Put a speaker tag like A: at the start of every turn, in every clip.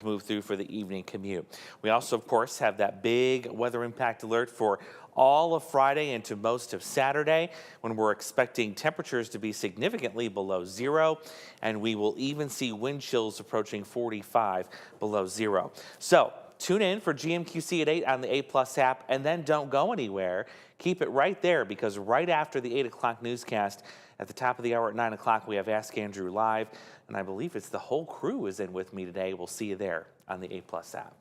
A: move through for the evening commute. We also, of course, have that big weather impact alert for all of Friday into most of Saturday, when we're expecting temperatures to be significantly below zero, and we will even see wind chills approaching 45 below zero. So tune in for GMQC at 8 on the 8 Plus app, and then don't go anywhere. Keep it right there, because right after the 8 o'clock newscast, at the top of the hour at 9 o'clock, we have Ask Andrew Live, and I believe it's the whole crew is in with me today. We'll see you there on the 8 Plus app.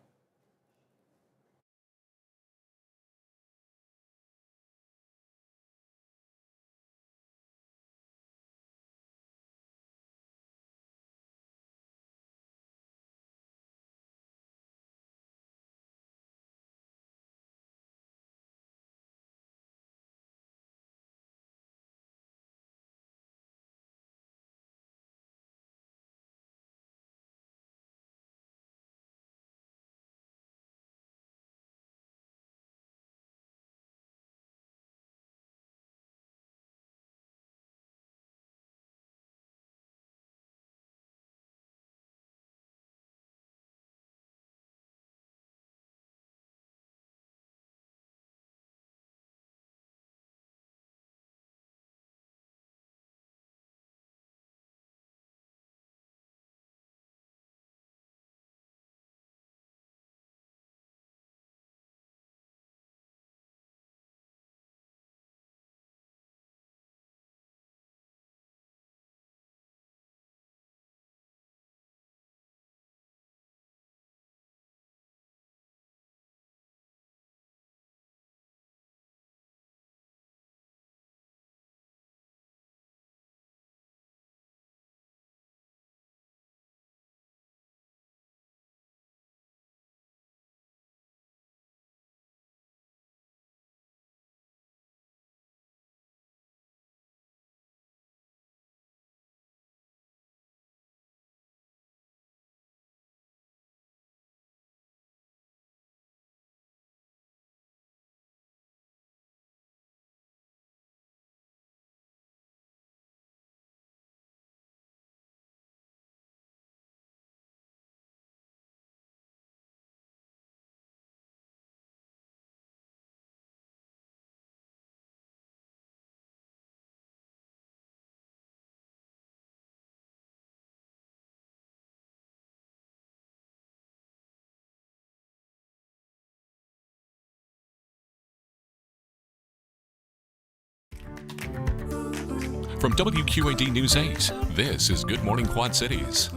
B: From WQAD News 8, this is Good Morning Quad Cities.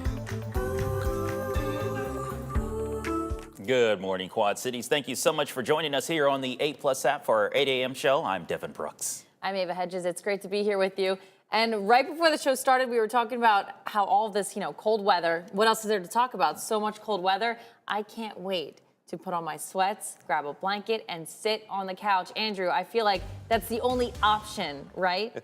C: Good morning, Quad Cities. Thank you so much for joining us here on the 8 Plus app for our 8 a.m. show. I'm Devin Brooks.
D: I'm Ava Hedges. It's great to be here with you. And right before the show started, we were talking about how all this, cold weather, what else is there to talk about? So much cold weather. I can't wait to put on my sweats, grab a blanket, and sit on the couch. Andrew, I feel like that's the only option, right?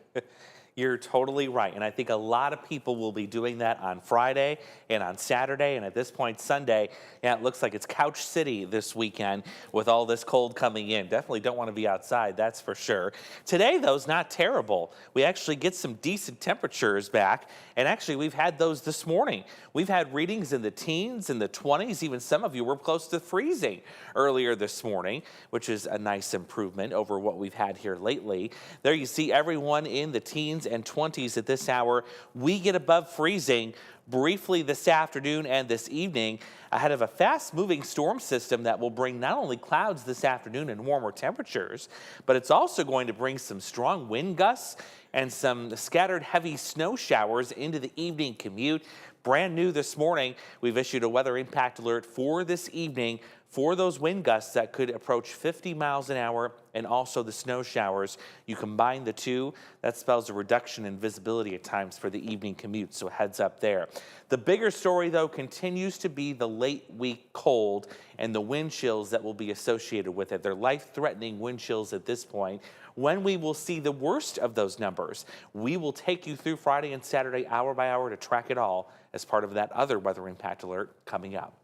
A: You're totally right. And I think a lot of people will be doing that on Friday and on Saturday. And at this point, Sunday, yeah, it looks like it's Couch City this weekend with all this cold coming in. Definitely don't want to be outside, that's for sure. Today, though, is not terrible. We actually get some decent temperatures back. And actually, we've had those this morning. We've had readings in the teens, in the 20s. Even some of you were close to freezing earlier this morning, which is a nice improvement over what we've had here lately. There you see everyone in the teens and 20s at this hour. We get above freezing briefly this afternoon and this evening ahead of a fast-moving storm system that will bring not only clouds this afternoon and warmer temperatures, but it's also going to bring some strong wind gusts and some scattered heavy snow showers into the evening commute. Brand new this morning, we've issued a weather impact alert for this evening for those wind gusts that could approach 50 miles an hour and also the snow showers. You combine the two, that spells a reduction in visibility at times for the evening commute, so heads up there. The bigger story, though, continues to be the late week cold and the wind chills that will be associated with it. They're life-threatening wind chills at this point. When we will see the worst of those numbers, we will take you through Friday and Saturday hour by hour to track it all as part of that other weather impact alert coming up.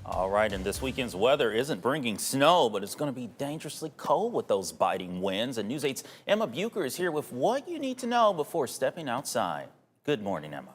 C: All right, and this weekend's weather isn't bringing snow, but it's going to be dangerously cold with those biting winds. And News 8's Emma Bucher is here with what you need to know before stepping outside. Good morning, Emma.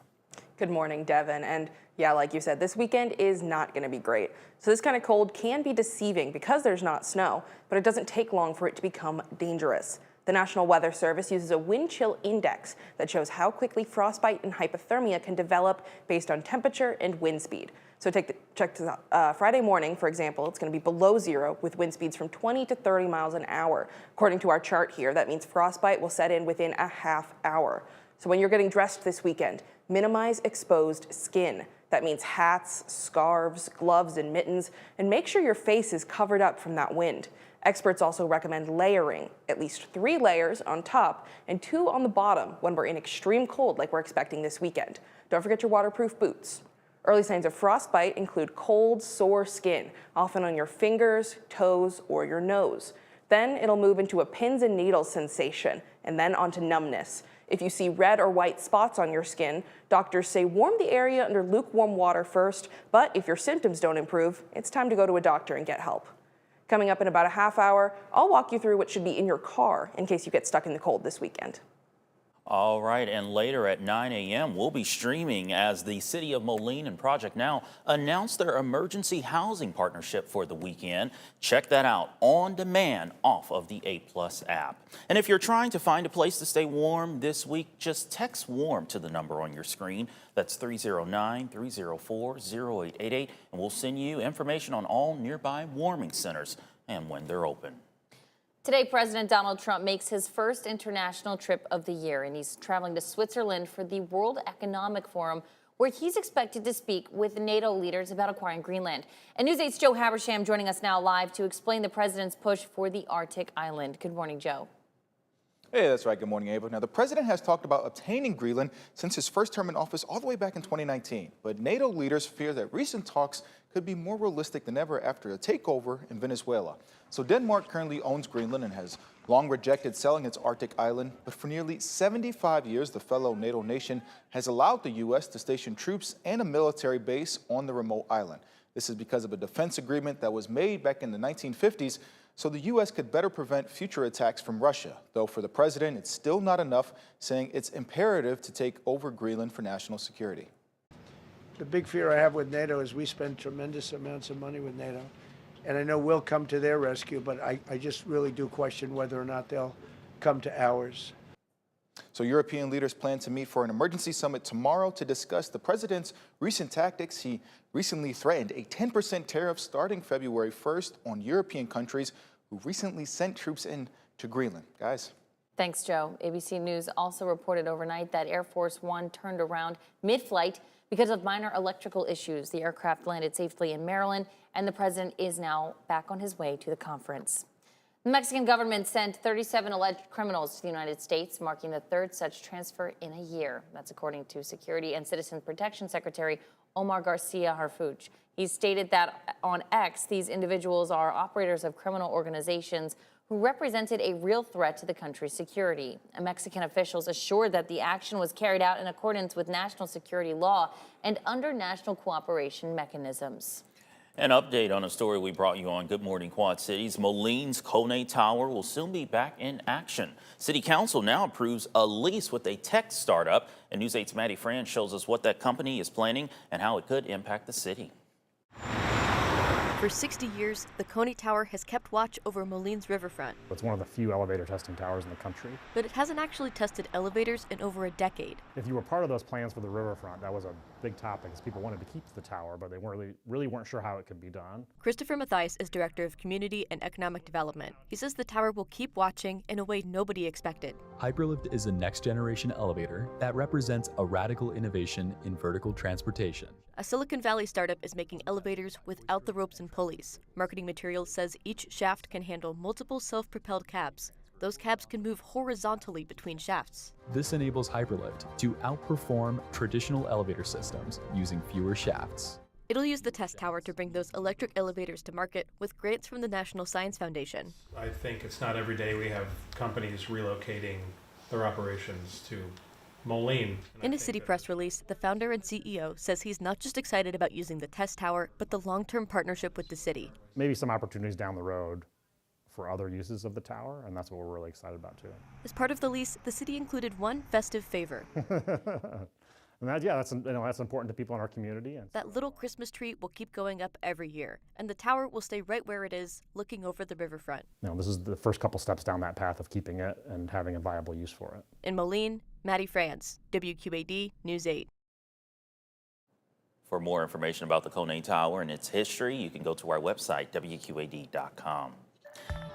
E: Good morning, Devin. And Yeah, like you said, this weekend is not going to be great. So this kind of cold can be deceiving because there's not snow, but it doesn't take long for it to become dangerous. The National Weather Service uses a wind chill index that shows how quickly frostbite and hypothermia can develop based on temperature and wind speed. So check this out. Friday morning, for example, it's going to be below zero with wind speeds from 20 to 30 miles an hour. According to our chart here, that means frostbite will set in within a half hour. So when you're getting dressed this weekend, minimize exposed skin. That means hats, scarves, gloves, and mittens, and make sure your face is covered up from that wind. Experts also recommend layering, at least 3 layers on top and 2 on the bottom when we're in extreme cold like we're expecting this weekend. Don't forget your waterproof boots. Early signs of frostbite include cold, sore skin, often on your fingers, toes, or your nose. Then it'll move into a pins and needles sensation, and then onto numbness. If you see red or white spots on your skin, doctors say warm the area under lukewarm water first, but if your symptoms don't improve, it's time to go to a doctor and get help. Coming up in about a half hour, I'll walk you through what should be in your car in case you get stuck in the cold this weekend.
C: All right, and later at 9 a.m., we'll be streaming as the City of Moline and Project Now announce their emergency housing partnership for the weekend. Check that out on demand off of the A+ app. And if you're trying to find a place to stay warm this week, just text WARM to the number on your screen. That's 309-304-0888, and we'll send you information on all nearby warming centers and when they're open.
D: Today, President Donald Trump makes his first international trip of the year, and he's traveling to Switzerland for the World Economic Forum, where he's expected to speak with NATO leaders about acquiring Greenland. And News 8's Joe Habersham joining us now live to explain the president's push for the Arctic island. Good morning, Joe.
F: Hey, that's right. Good morning, Ava. Now, the president has talked about obtaining Greenland since his first term in office all the way back in 2019. But NATO leaders fear that recent talks could be more realistic than ever after a takeover in Venezuela. So Denmark currently owns Greenland and has long rejected selling its Arctic island. But for nearly 75 years, the fellow NATO nation has allowed the U.S. to station troops and a military base on the remote island. This is because of a defense agreement that was made back in the 1950s so the U.S. could better prevent future attacks from Russia. Though for the president, it's still not enough, saying it's imperative to take over Greenland for national security.
G: The big fear I have with NATO is we spend tremendous amounts of money with NATO. And I know we'll come to their rescue, but I just really do question whether or not they'll come to ours.
F: So European leaders plan to meet for an emergency summit tomorrow to discuss the president's recent tactics. He recently threatened a 10% tariff starting February 1st on European countries who recently sent troops in to Greenland. Guys.
D: Thanks, Joe. ABC News also reported overnight that Air Force One turned around mid-flight because of minor electrical issues. The aircraft landed safely in Maryland, and the president is now back on his way to the conference. The Mexican government sent 37 alleged criminals to the United States, marking the third such transfer in a year. That's according to Security and Citizen Protection Secretary Omar Garcia Harfuch. He stated that on X, these individuals are operators of criminal organizations who represented a real threat to the country's security. Mexican officials assured that the action was carried out in accordance with national security law and under national cooperation mechanisms.
C: An update on a story we brought you on Good Morning Quad Cities. Moline's Kone Tower will soon be back in action. City Council now approves a lease with a tech startup. And News 8's Maddie Fran shows us what that company is planning and how it could impact the city.
H: For 60 years, the Kone Tower has kept watch over Moline's riverfront.
I: It's one of the few elevator testing towers in the country.
H: But it hasn't actually tested elevators in over a decade.
I: If you were part of those plans for the riverfront, that was a big topic, because people wanted to keep the tower, but they really weren't sure how it could be done.
H: Christopher Mathias is Director of Community and Economic Development. He says the tower will keep watching in a way nobody expected.
J: Hyperlift is a next-generation elevator that represents a radical innovation in vertical transportation.
H: A Silicon Valley startup is making elevators without the ropes and pulleys. Marketing Materials says each shaft can handle multiple self-propelled cabs. Those cabs can move horizontally between shafts.
J: This enables Hyperlift to outperform traditional elevator systems using fewer shafts.
H: It'll use the test tower to bring those electric elevators to market with grants from the National Science Foundation.
K: I think it's not every day we have companies relocating their operations to Moline.
H: In a city press release, the founder and CEO says he's not just excited about using the test tower, but the long-term partnership with the city.
I: Maybe some opportunities down the road for other uses of the tower, and that's what we're really excited about too.
H: As part of the lease, the city included one festive favor.
I: And that's important to people in our community. And
H: That little Christmas tree will keep going up every year, and the tower will stay right where it is, looking over the riverfront.
I: this is the first couple steps down that path of keeping it and having a viable use for it.
H: In Moline, Maddie France, WQAD News 8.
C: For more information about the Kone Tower and its history, you can go to our website, WQAD.com.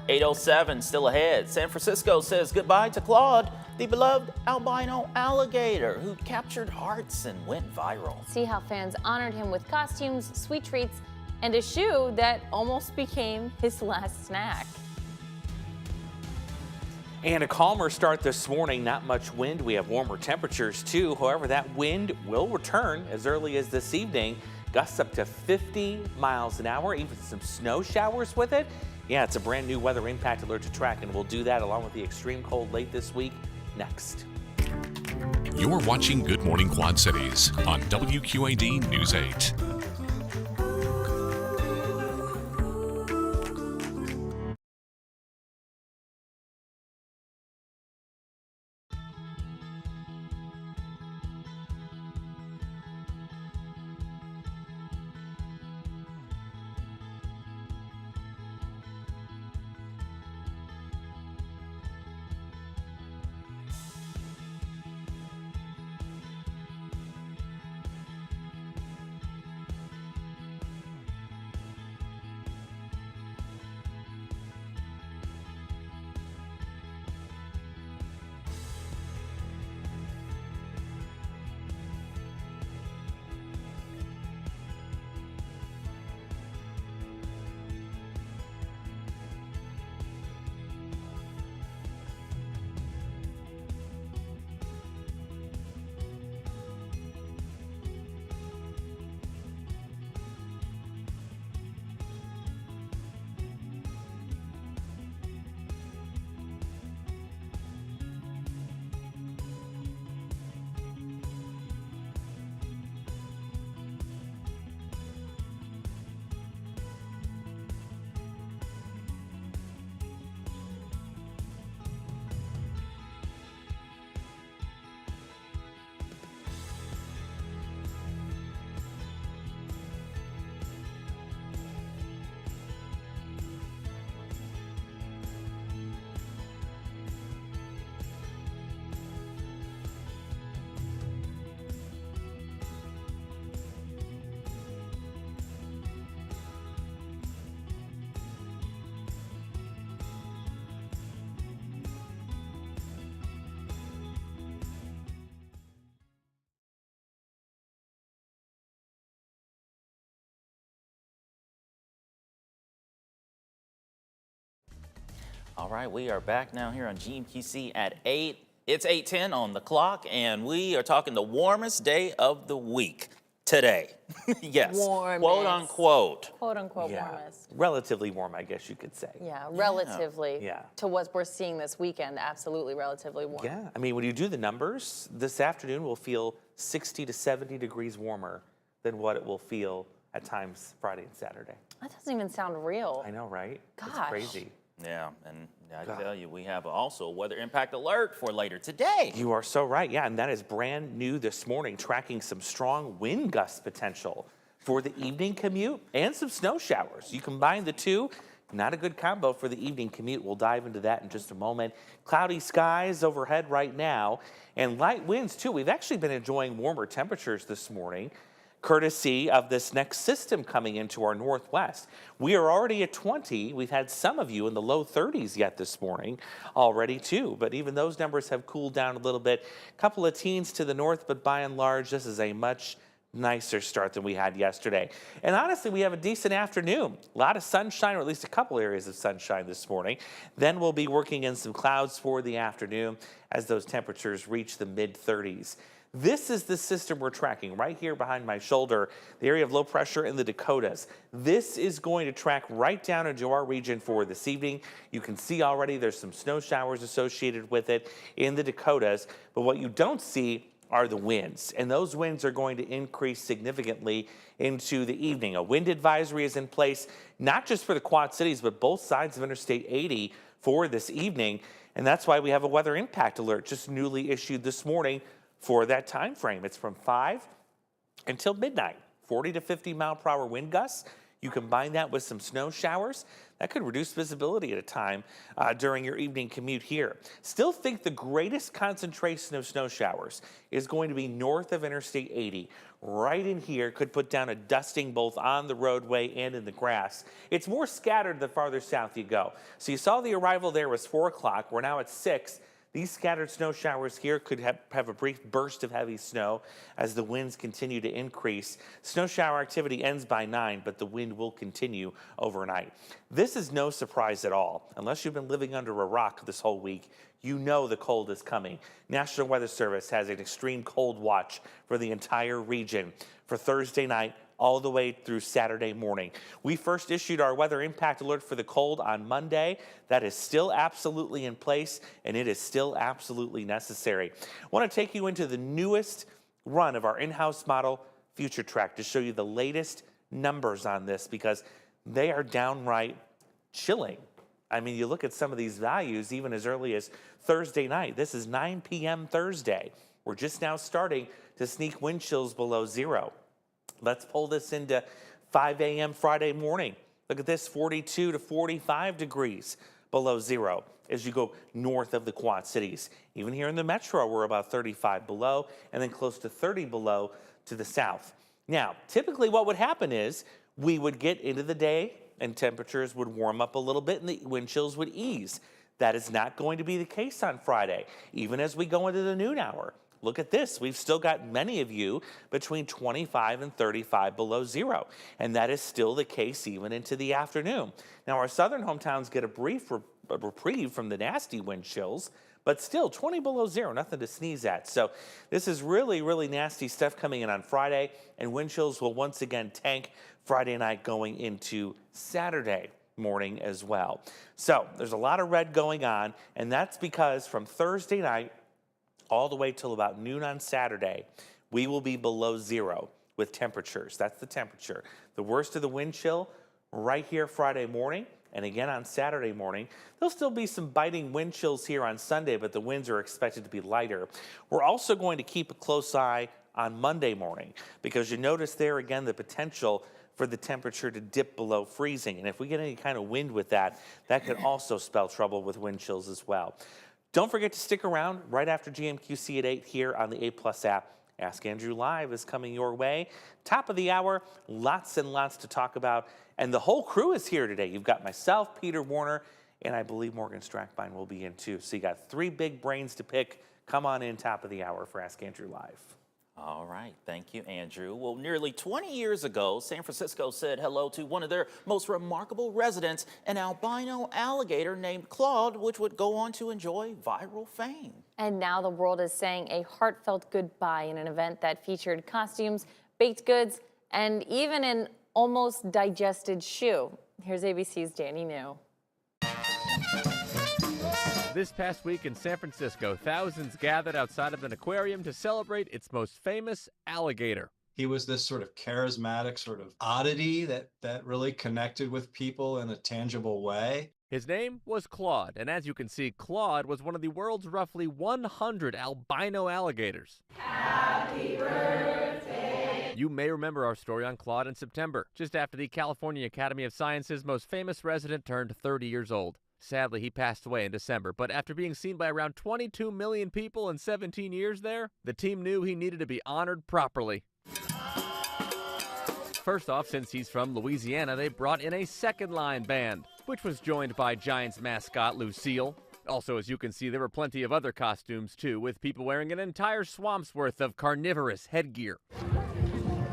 C: 8:07 still ahead. San Francisco says goodbye to Claude, the beloved albino alligator who captured hearts and went viral.
D: See how fans honored him with costumes, sweet treats, and a shoe that almost became his last snack.
A: And a calmer start this morning, not much wind. We have warmer temperatures too. However, that wind will return as early as this evening. Gusts up to 50 miles an hour, even some snow showers with it. Yeah, it's a brand new weather impact alert to track, and we'll do that along with the extreme cold late this week next.
B: You're watching Good Morning Quad Cities on WQAD News 8.
C: All right, we are back now here on GMQC at 8. It's 8:10 on the clock, and we are talking the warmest day of the week today. Yes,
D: Warmest.
C: quote unquote.
D: Quote unquote
A: Yeah,
D: warmest.
A: relatively warm, I guess you could say.
D: Yeah, relatively
A: Yeah.
D: to what we're seeing this weekend, absolutely relatively warm.
A: Yeah, I mean, when you do the numbers, this afternoon will feel 60 to 70 degrees warmer than what it will feel at times Friday and Saturday.
D: That doesn't even sound real.
A: I know, right? It's
D: Gosh.
A: crazy.
C: Yeah, and I tell you, we have also a weather impact alert for later today.
A: You are so right. Yeah, and that is brand new this morning, tracking some strong wind gust potential for the evening commute and some snow showers. You combine the two, not a good combo for the evening commute. We'll dive into that in just a moment. Cloudy skies overhead right now and light winds too. We've actually been enjoying warmer temperatures this morning, courtesy of this next system coming into our northwest. We are already at 20. We've had some of you in the low 30s yet this morning already too, but even those numbers have cooled down a little bit. A couple of teens to the north, but by and large, this is a much nicer start than we had yesterday. And honestly, we have a decent afternoon. A lot of sunshine, or at least a couple areas of sunshine this morning. Then we'll be working in some clouds for the afternoon as those temperatures reach the mid-30s. This is the system we're tracking right here behind my shoulder, the area of low pressure in the Dakotas. This is going to track right down into our region for this evening. You can see already there's some snow showers associated with it in the Dakotas, but what you don't see are the winds, and those winds are going to increase significantly into the evening. A wind advisory is in place, not just for the Quad Cities, but both sides of Interstate 80 for this evening, and that's why we have a weather impact alert just newly issued this morning for that time frame. It's from 5 until midnight, 40 to 50 mile per hour wind gusts. You combine that with some snow showers, that could reduce visibility at a time during your evening commute here. Still think the greatest concentration of snow showers is going to be north of Interstate 80. Right in here, could put down a dusting both on the roadway and in the grass. It's more scattered the farther south you go. So you saw the arrival there was 4 o'clock. We're now at 6. These scattered snow showers here could have a brief burst of heavy snow as the winds continue to increase. Snow shower activity ends by 9, but the wind will continue overnight. This is no surprise at all. Unless you've been living under a rock this whole week, you know the cold is coming. National Weather Service has an extreme cold watch for the entire region for Thursday night all the way through Saturday morning. We first issued our weather impact alert for the cold on Monday. That is still absolutely in place, and it is still absolutely necessary. I want to take you into the newest run of our in-house model, Future Track, to show you the latest numbers on this because they are downright chilling. I mean, you look at some of these values even as early as Thursday night. This is 9 p.m. Thursday. We're just now starting to sneak wind chills below 0. Let's pull this into 5 a.m. Friday morning. Look at this, 42 to 45 degrees below 0 as you go north of the Quad Cities. Even here in the metro, we're about 35 below and then close to 30 below to the south. Now, typically what would happen is we would get into the day and temperatures would warm up a little bit and the wind chills would ease. That is not going to be the case on Friday, even as we go into the noon hour. Look at this. We've still got many of you between 25 and 35 below 0, and that is still the case even into the afternoon. Now, our southern hometowns get a brief reprieve from the nasty wind chills, but still 20 below 0, nothing to sneeze at. So this is really, really nasty stuff coming in on Friday, and wind chills will once again tank Friday night going into Saturday morning as well. So there's a lot of red going on, and that's because from Thursday night all the way till about noon on Saturday, we will be below 0 with temperatures. That's the temperature. The worst of the wind chill right here Friday morning, and again on Saturday morning. There'll still be some biting wind chills here on Sunday, but the winds are expected to be lighter. We're also going to keep a close eye on Monday morning because you notice there again the potential for the temperature to dip below freezing. And if we get any kind of wind with that, that could also spell trouble with wind chills as well. Don't forget to stick around right after GMQC at 8 here on the A+ app. Ask Andrew Live is coming your way. Top of the hour, lots and lots to talk about. And the whole crew is here today. You've got myself, Peter Warner, and I believe Morgan Strackbine will be in too. So you got 3 big brains to pick. Come on in top of the hour for Ask Andrew Live.
C: All right, thank you, Andrew. Well, nearly 20 years ago, San Francisco said hello to one of their most remarkable residents, an albino alligator named Claude, which would go on to enjoy viral fame.
D: And now the world is saying a heartfelt goodbye in an event that featured costumes, baked goods, and even an almost digested shoe. Here's ABC's Danny New.
L: This past week in San Francisco, thousands gathered outside of an aquarium to celebrate its most famous alligator.
M: He was this sort of charismatic sort of oddity that really connected with people in a tangible way.
L: His name was Claude, and as you can see, Claude was one of the world's roughly 100 albino alligators. Happy birthday! You may remember our story on Claude in September, just after the California Academy of Sciences' most famous resident turned 30 years old. Sadly, he passed away in December, but after being seen by around 22 million people in 17 years there, the team knew he needed to be honored properly. First off, since he's from Louisiana, they brought in a second-line band, which was joined by Giants mascot Lucille. Also, as you can see, there were plenty of other costumes, too, with people wearing an entire swamp's worth of carnivorous headgear.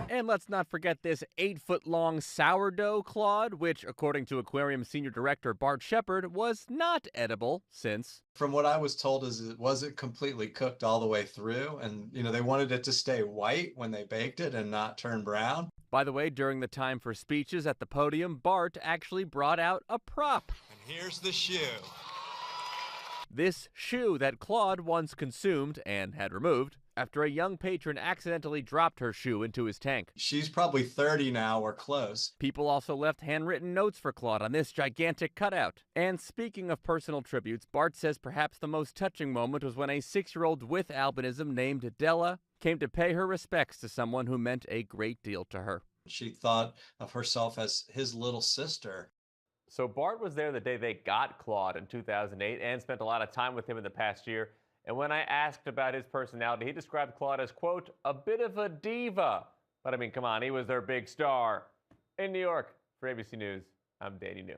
L: And let's not forget this 8-foot-long sourdough Claude, which, according to aquarium senior director Bart Shepard, was not edible since...
M: From what I was told is it wasn't completely cooked all the way through, and they wanted it to stay white when they baked it and not turn brown.
L: By the way, during the time for speeches at the podium, Bart actually brought out a prop.
M: And here's the shoe.
L: This shoe that Claude once consumed and had removed after a young patron accidentally dropped her shoe into his tank.
M: She's probably 30 now or close.
L: People also left handwritten notes for Claude on this gigantic cutout. And speaking of personal tributes, Bart says perhaps the most touching moment was when a 6-year-old with albinism named Della came to pay her respects to someone who meant a great deal to her.
M: She thought of herself as his little sister.
N: So Bart was there the day they got Claude in 2008 and spent a lot of time with him in the past year. And when I asked about his personality, he described Claude as, quote, a bit of a diva. But I mean, come on, he was their big star. In New York, for ABC News, I'm Danny New.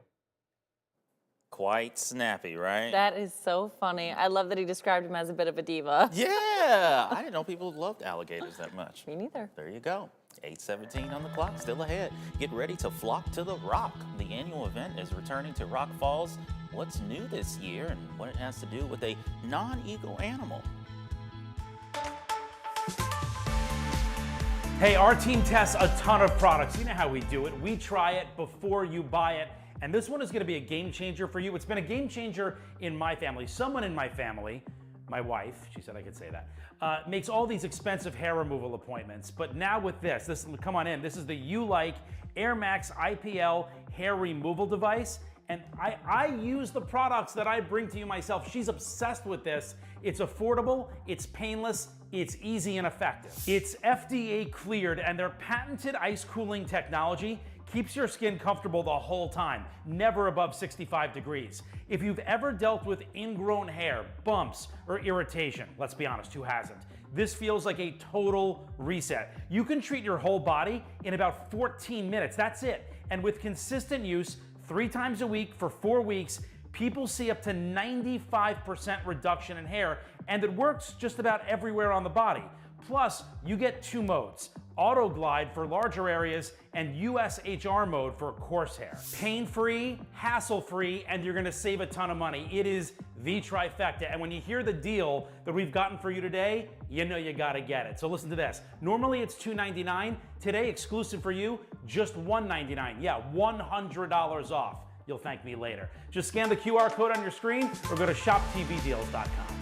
C: Quite snappy, right?
D: That is so funny. I love that he described him as a bit of a diva.
C: Yeah, I didn't know people loved alligators that much.
D: Me neither.
C: There you go. 8:17 on the clock, still ahead. Get ready to flock to the Rock. The annual event is returning to Rock Falls. What's new this year and what it has to do with a non-eagle animal?
O: Hey, our team tests a ton of products. You know how we do it. We try it before you buy it. And this one is going to be a game changer for you. It's been a game changer in my family. Someone in my family, my wife, she said I could say that, makes all these expensive hair removal appointments. But now with this, come on in. This is the YouLike Air Max IPL hair removal device. And I use the products that I bring to you myself. She's obsessed with this. It's affordable, it's painless, it's easy and effective. It's FDA cleared, and their patented ice cooling technology keeps your skin comfortable the whole time, never above 65 degrees. If you've ever dealt with ingrown hair, bumps, or irritation, let's be honest, who hasn't? This feels like a total reset. You can treat your whole body in about 14 minutes, that's it. And with consistent use, 3 times a week for 4 weeks, people see up to 95% reduction in hair, and it works just about everywhere on the body. Plus, you get 2 modes, Auto Glide for larger areas and USHR mode for coarse hair. Pain-free, hassle-free, and you're gonna save a ton of money. It is the trifecta, and when you hear the deal that we've gotten for you today, you know you gotta get it. So listen to this. Normally it's $299. Today, exclusive for you, just $199. Yeah, $100 off. You'll thank me later. Just scan the QR code on your screen or go to shoptvdeals.com.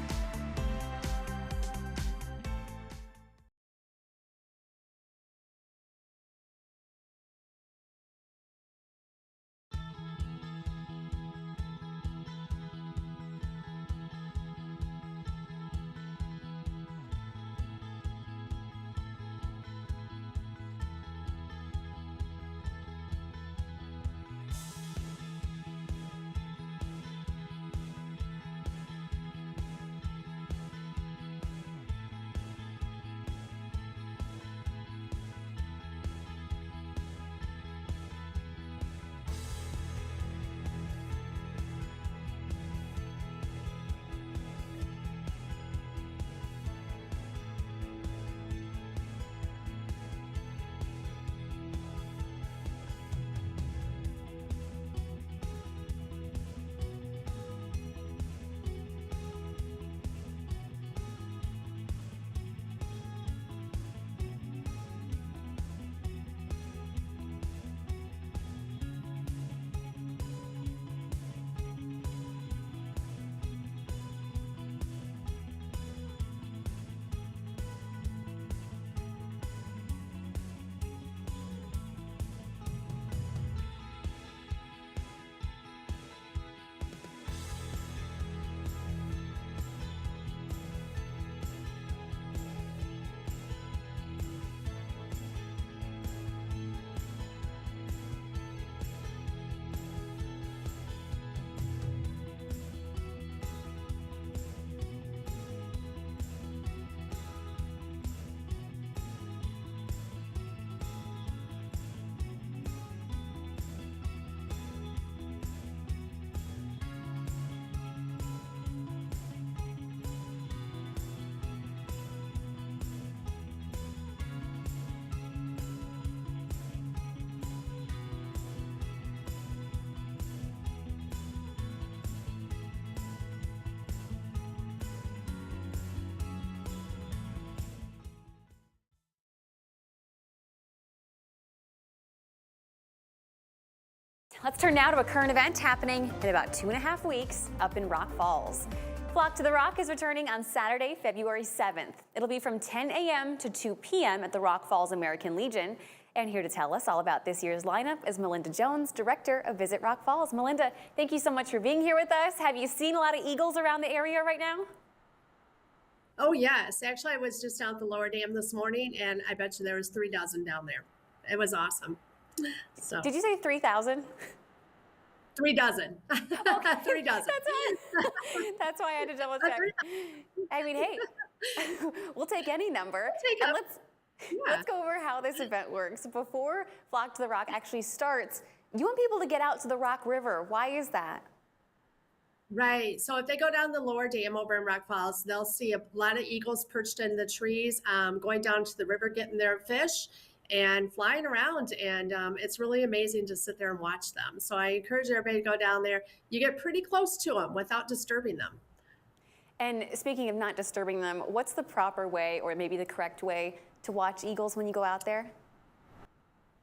P: Let's turn now to a current event happening in about 2.5 weeks up in Rock Falls. Flock to the Rock is returning on Saturday, February 7th. It'll be from 10 a.m. to 2 p.m. at the Rock Falls American Legion. And here to tell us all about this year's lineup is Melinda Jones, Director of Visit Rock Falls. Melinda, thank you so much for being here with us. Have you seen a lot of eagles around the area right now?
Q: Oh, yes. Actually, I was just out at the lower dam this morning, and I bet you there was 3 dozen down there. It was awesome. So.
P: Did you say 3,000?
Q: 3 dozen.
P: Okay.
Q: 3 dozen.
P: That's why I had to double check. I mean, hey, we'll take any number. Let's go over how this event works. Before Flock to the Rock actually starts, you want people to get out to the Rock River. Why is that?
Q: Right. So if they go down the lower dam over in Rock Falls, they'll see a lot of eagles perched in the trees, going down to the river, getting their fish and flying around. And it's really amazing to sit there and watch them. So I encourage everybody to go down there. You get pretty close to them without disturbing them.
P: And speaking of not disturbing them, what's the proper way, or maybe the correct way, to watch eagles when you go out there?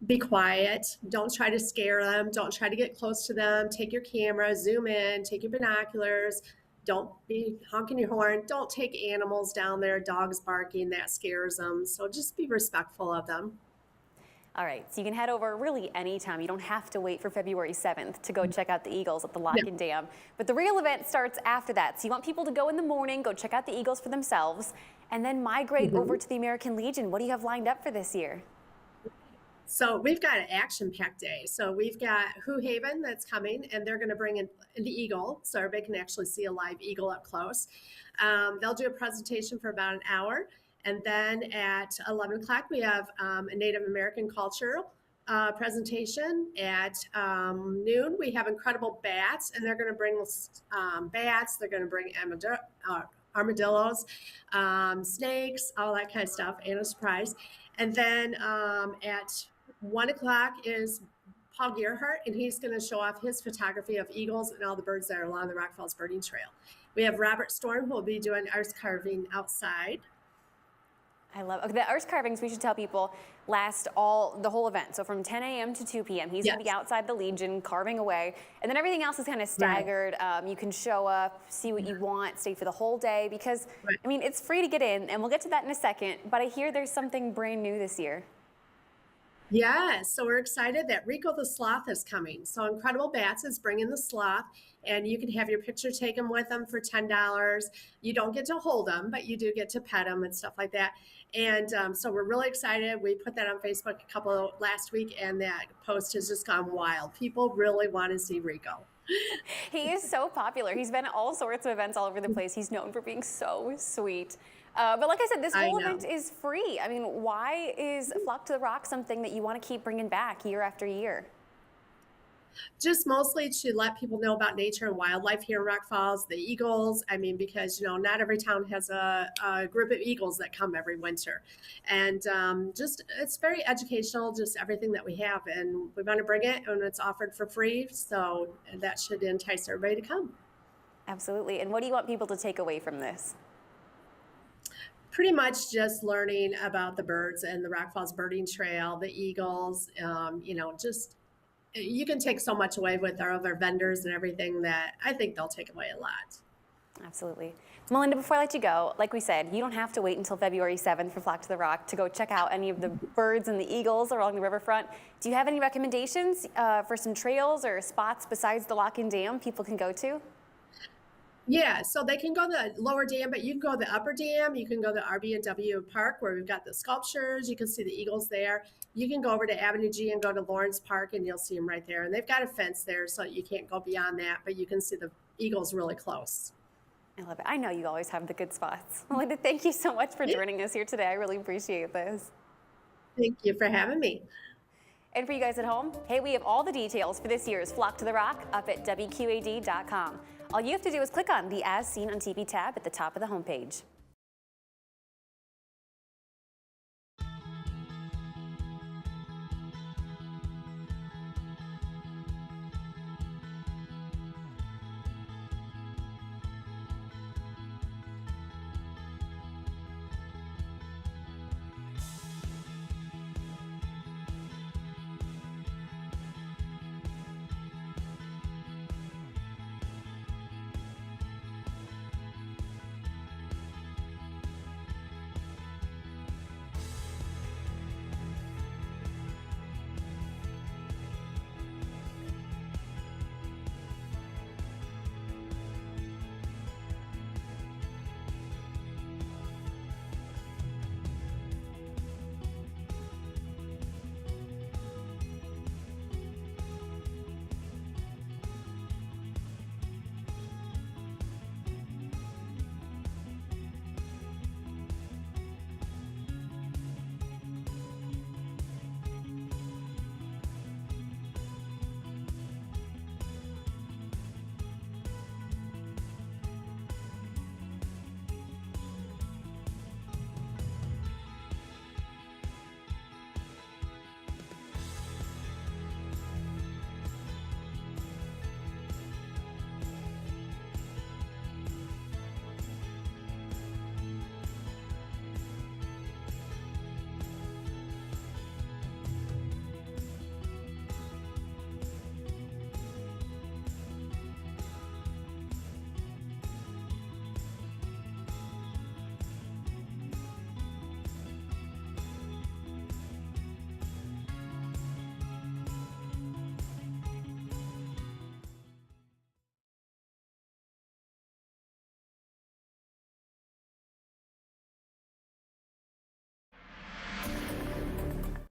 Q: Be quiet. Don't try to scare them. Don't try to get close to them. Take your camera, zoom in, take your binoculars. Don't be honking your horn. Don't take animals down there, dogs barking, that scares them. So just be respectful of them.
P: All right, so you can head over really anytime. You don't have to wait for February 7th to go check out the eagles at the Lock-in Dam. But the real event starts after that. So you want people to go in the morning, go check out the eagles for themselves, and then migrate over to the American Legion. What do you have lined up for this year?
Q: So we've got an action-packed day. So we've got Who Haven that's coming, and they're going to bring in the eagle, so everybody can actually see a live eagle up close. They'll do a presentation for about an hour, and then at 11 o'clock we have a Native American culture presentation. At noon we have incredible bats, and they're going to bring bats. They're going to bring armadillos, snakes, all that kind of stuff, and a surprise. And then at 1 o'clock is Paul Gearhart, and he's going to show off his photography of eagles and all the birds that are along the Rock Falls Birding Trail. We have Robert Storm, who will be doing arts carving outside.
P: I love the arts carvings. We should tell people last the whole event. So from 10 a.m. to 2 p.m. He's going to be outside the Legion carving away, and then everything else is kind of staggered. You can show up, see what you want, stay for the whole day because I mean it's free to get in, and we'll get to that in a second. But I hear there's something brand new this year.
Q: Yes, so we're excited that Rico the Sloth is coming. So Incredible Bats is bringing the sloth, and you can have your picture taken with them for $10. You don't get to hold them, but you do get to pet them and stuff like that. And so we're really excited. We put that on Facebook last week, and that post has just gone wild. People really want to see Rico.
P: He is so popular. He's been at all sorts of events all over the place. He's known for being so sweet. But like I said, this whole event is free. I mean, why is Flock to the Rock something that you want to keep bringing back year after year?
Q: Just mostly to let people know about nature and wildlife here in Rock Falls, the eagles. I mean, because, not every town has a group of eagles that come every winter. And just, it's very educational, just everything that we have. And we want to bring it, and it's offered for free. So that should entice everybody to come.
P: Absolutely. And what do you want people to take away from this?
Q: Pretty much just learning about the birds and the Rock Falls Birding Trail, the eagles, just you can take so much away with our other vendors and everything that I think they'll take away a lot.
P: Absolutely. Melinda, before I let you go, like we said, you don't have to wait until February 7th for Flock to the Rock to go check out any of the birds and the eagles along the riverfront. Do you have any recommendations for some trails or spots besides the Lock-in Dam people can go to?
Q: Yeah, so they can go to the lower dam, but you can go to the upper dam. You can go to RB&W Park where we've got the sculptures. You can see the eagles there. You can go over to Avenue G and go to Lawrence Park, and you'll see them right there. And they've got a fence there, so you can't go beyond that, but you can see the eagles really close.
P: I love it. I know you always have the good spots. Melinda, thank you so much for joining us here today. I really appreciate this.
Q: Thank you for having me.
P: And for you guys at home, hey, we have all the details for this year's Flock to the Rock up at WQAD.com. All you have to do is click on the As Seen on TV tab at the top of the homepage.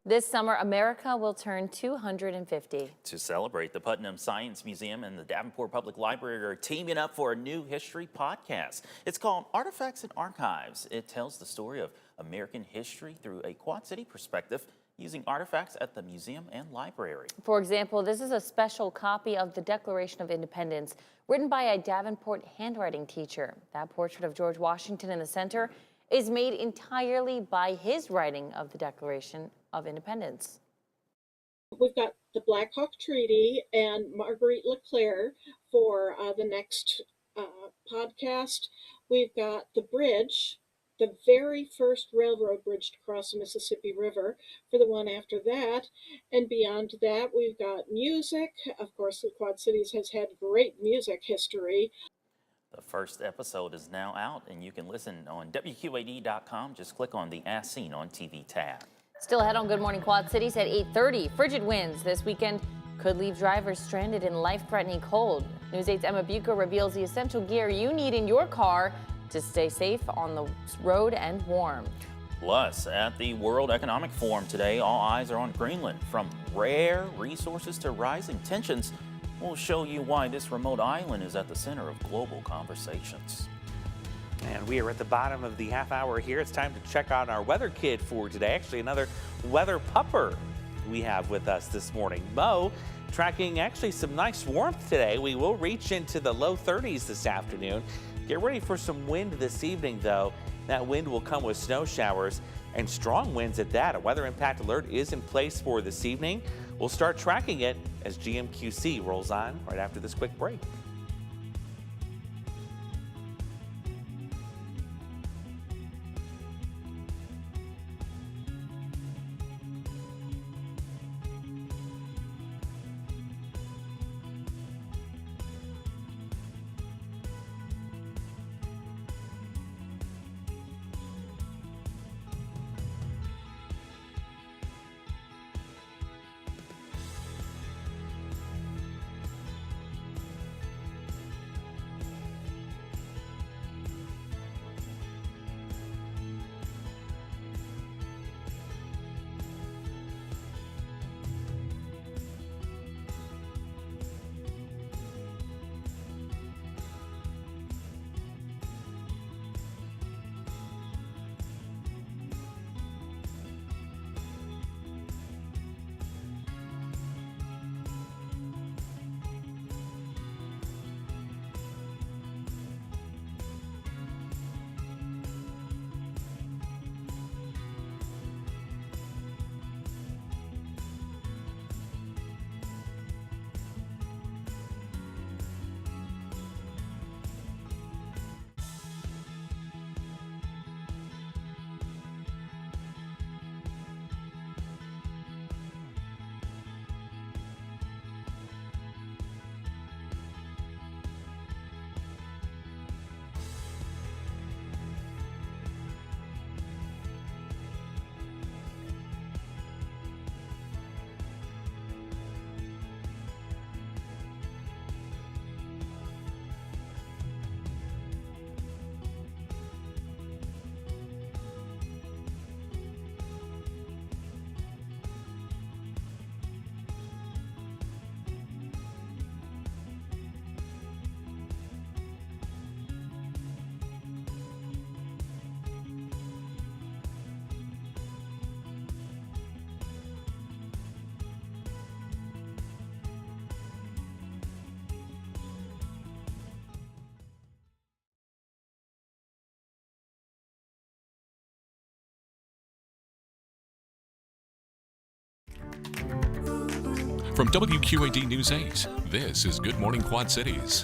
D: This summer, America will turn 250.
C: To celebrate, the Putnam Science Museum and the Davenport Public Library are teaming up for a new history podcast. It's called Artifacts and Archives. It tells the story of American history through a Quad City perspective, using artifacts at the museum and library.
D: For example, this is a special copy of the Declaration of Independence written by a Davenport handwriting teacher. That portrait of George Washington in the center is made entirely by his writing of the Declaration of Independence.
R: We've got the Black Hawk Treaty and Marguerite Leclerc for the next podcast. We've got the bridge, the very first railroad bridge to cross the Mississippi River for the one after that. And beyond that, we've got music. Of course, the Quad Cities has had great music history.
C: The first episode is now out, and you can listen on WQAD.com. Just click on the As Seen on TV tab.
D: Still ahead on Good Morning Quad Cities at 8:30. Frigid winds this weekend could leave drivers stranded in life-threatening cold. News 8's Emma Bucco reveals the essential gear you need in your car to stay safe on the road and warm.
C: Plus, at the World Economic Forum today, all eyes are on Greenland. From rare resources to rising tensions, we'll show you why this remote island is at the center of global conversations.
A: And we are at the bottom of the half hour here. It's time to check out our weather kit for today. Actually, another weather pupper we have with us this morning. Mo, tracking actually some nice warmth today. We will reach into the low 30s this afternoon. Get ready for some wind this evening, though. That wind will come with snow showers and strong winds at that. A weather impact alert is in place for this evening. We'll start tracking it as GMQC rolls on right after this quick break.
B: From WQAD News 8, this is Good Morning Quad Cities.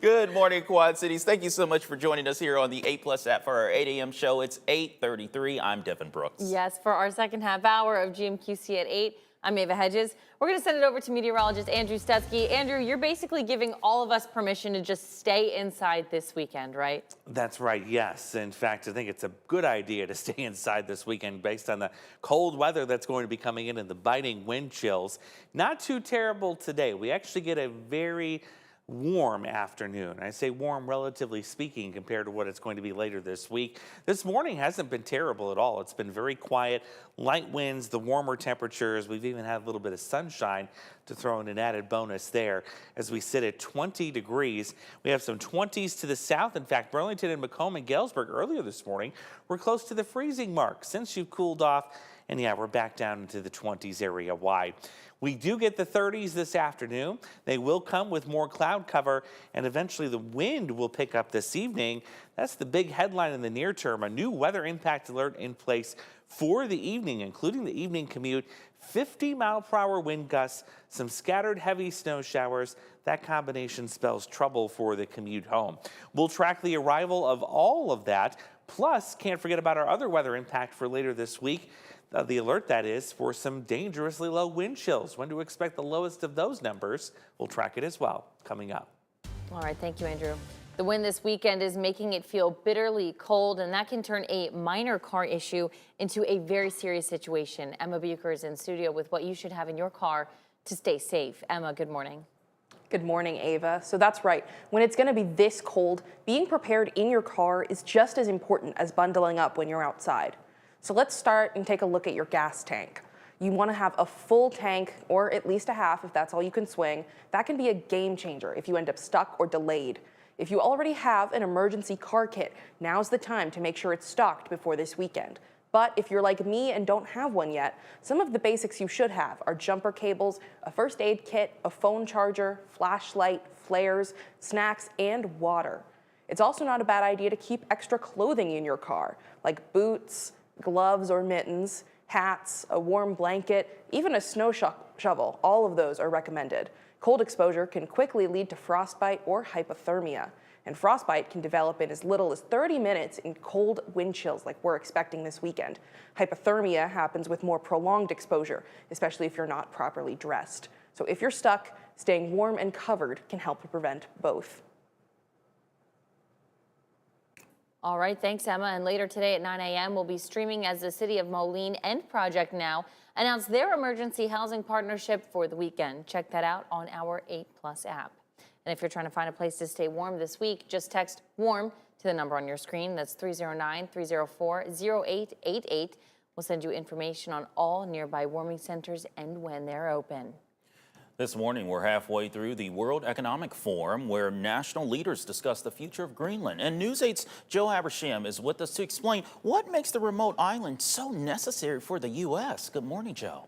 C: Good morning, Quad Cities. Thank you so much for joining us here on the 8 Plus app for our 8 a.m. show. It's 8:33. I'm Devin Brooks.
D: Yes, for our second half hour of GMQC at 8, I'm Ava Hedges. We're going to send it over to meteorologist Andrew Stutzky. Andrew, you're basically giving all of us permission to just stay inside this weekend, right?
A: That's right, yes. In fact, I think it's a good idea to stay inside this weekend based on the cold weather that's going to be coming in and the biting wind chills. Not too terrible today. We actually get a very warm afternoon. I say warm relatively speaking compared to what it's going to be later this week. This morning hasn't been terrible at all. It's been very quiet, light winds, the warmer temperatures. We've even had a little bit of sunshine to throw in an added bonus there as we sit at 20 degrees. We have some 20s to the south. In fact, Burlington and Macomb and Galesburg earlier this morning were close to the freezing mark. Since you've cooled off, and yeah, we're back down into the 20s area wide. We do get the 30s this afternoon. They will come with more cloud cover, and eventually the wind will pick up this evening. That's the big headline in the near term. A new weather impact alert in place for the evening, including the evening commute. 50-mile-per-hour wind gusts, some scattered heavy snow showers. That combination spells trouble for the commute home. We'll track the arrival of all of that. Plus, can't forget about our other weather impact for later this week. The alert, that is, for some dangerously low wind chills. When to expect the lowest of those numbers? We'll track it as well coming up.
D: All right, thank you, Andrew. The wind this weekend is making it feel bitterly cold, and that can turn a minor car issue into a very serious situation. Emma Bucher is in studio with what you should have in your car to stay safe. Emma, good morning.
E: Good morning, Ava. So that's right. When it's going to be this cold, being prepared in your car is just as important as bundling up when you're outside. So let's start and take a look at your gas tank. You want to have a full tank, or at least a half if that's all you can swing. That can be a game changer if you end up stuck or delayed. If you already have an emergency car kit, now's the time to make sure it's stocked before this weekend. But if you're like me and don't have one yet, some of the basics you should have are jumper cables, a first aid kit, a phone charger, flashlight, flares, snacks, and water. It's also not a bad idea to keep extra clothing in your car, like boots, gloves or mittens, hats, a warm blanket, even a snow shovel. All of those are recommended. Cold exposure can quickly lead to frostbite or hypothermia. And frostbite can develop in as little as 30 minutes in cold wind chills like we're expecting this weekend. Hypothermia happens with more prolonged exposure, especially if you're not properly dressed. So if you're stuck, staying warm and covered can help to prevent both.
D: All right, thanks, Emma. And later today at 9 a.m., we'll be streaming as the City of Moline and Project Now announce their emergency housing partnership for the weekend. Check that out on our 8+ app. And if you're trying to find a place to stay warm this week, just text WARM to the number on your screen. That's 309-304-0888. We'll send you information on all nearby warming centers and when they're open.
C: This morning, we're halfway through the World Economic Forum, where national leaders discuss the future of Greenland. And News 8's Joe Habersham is with us to explain what makes the remote island so necessary for the U.S. Good morning, Joe.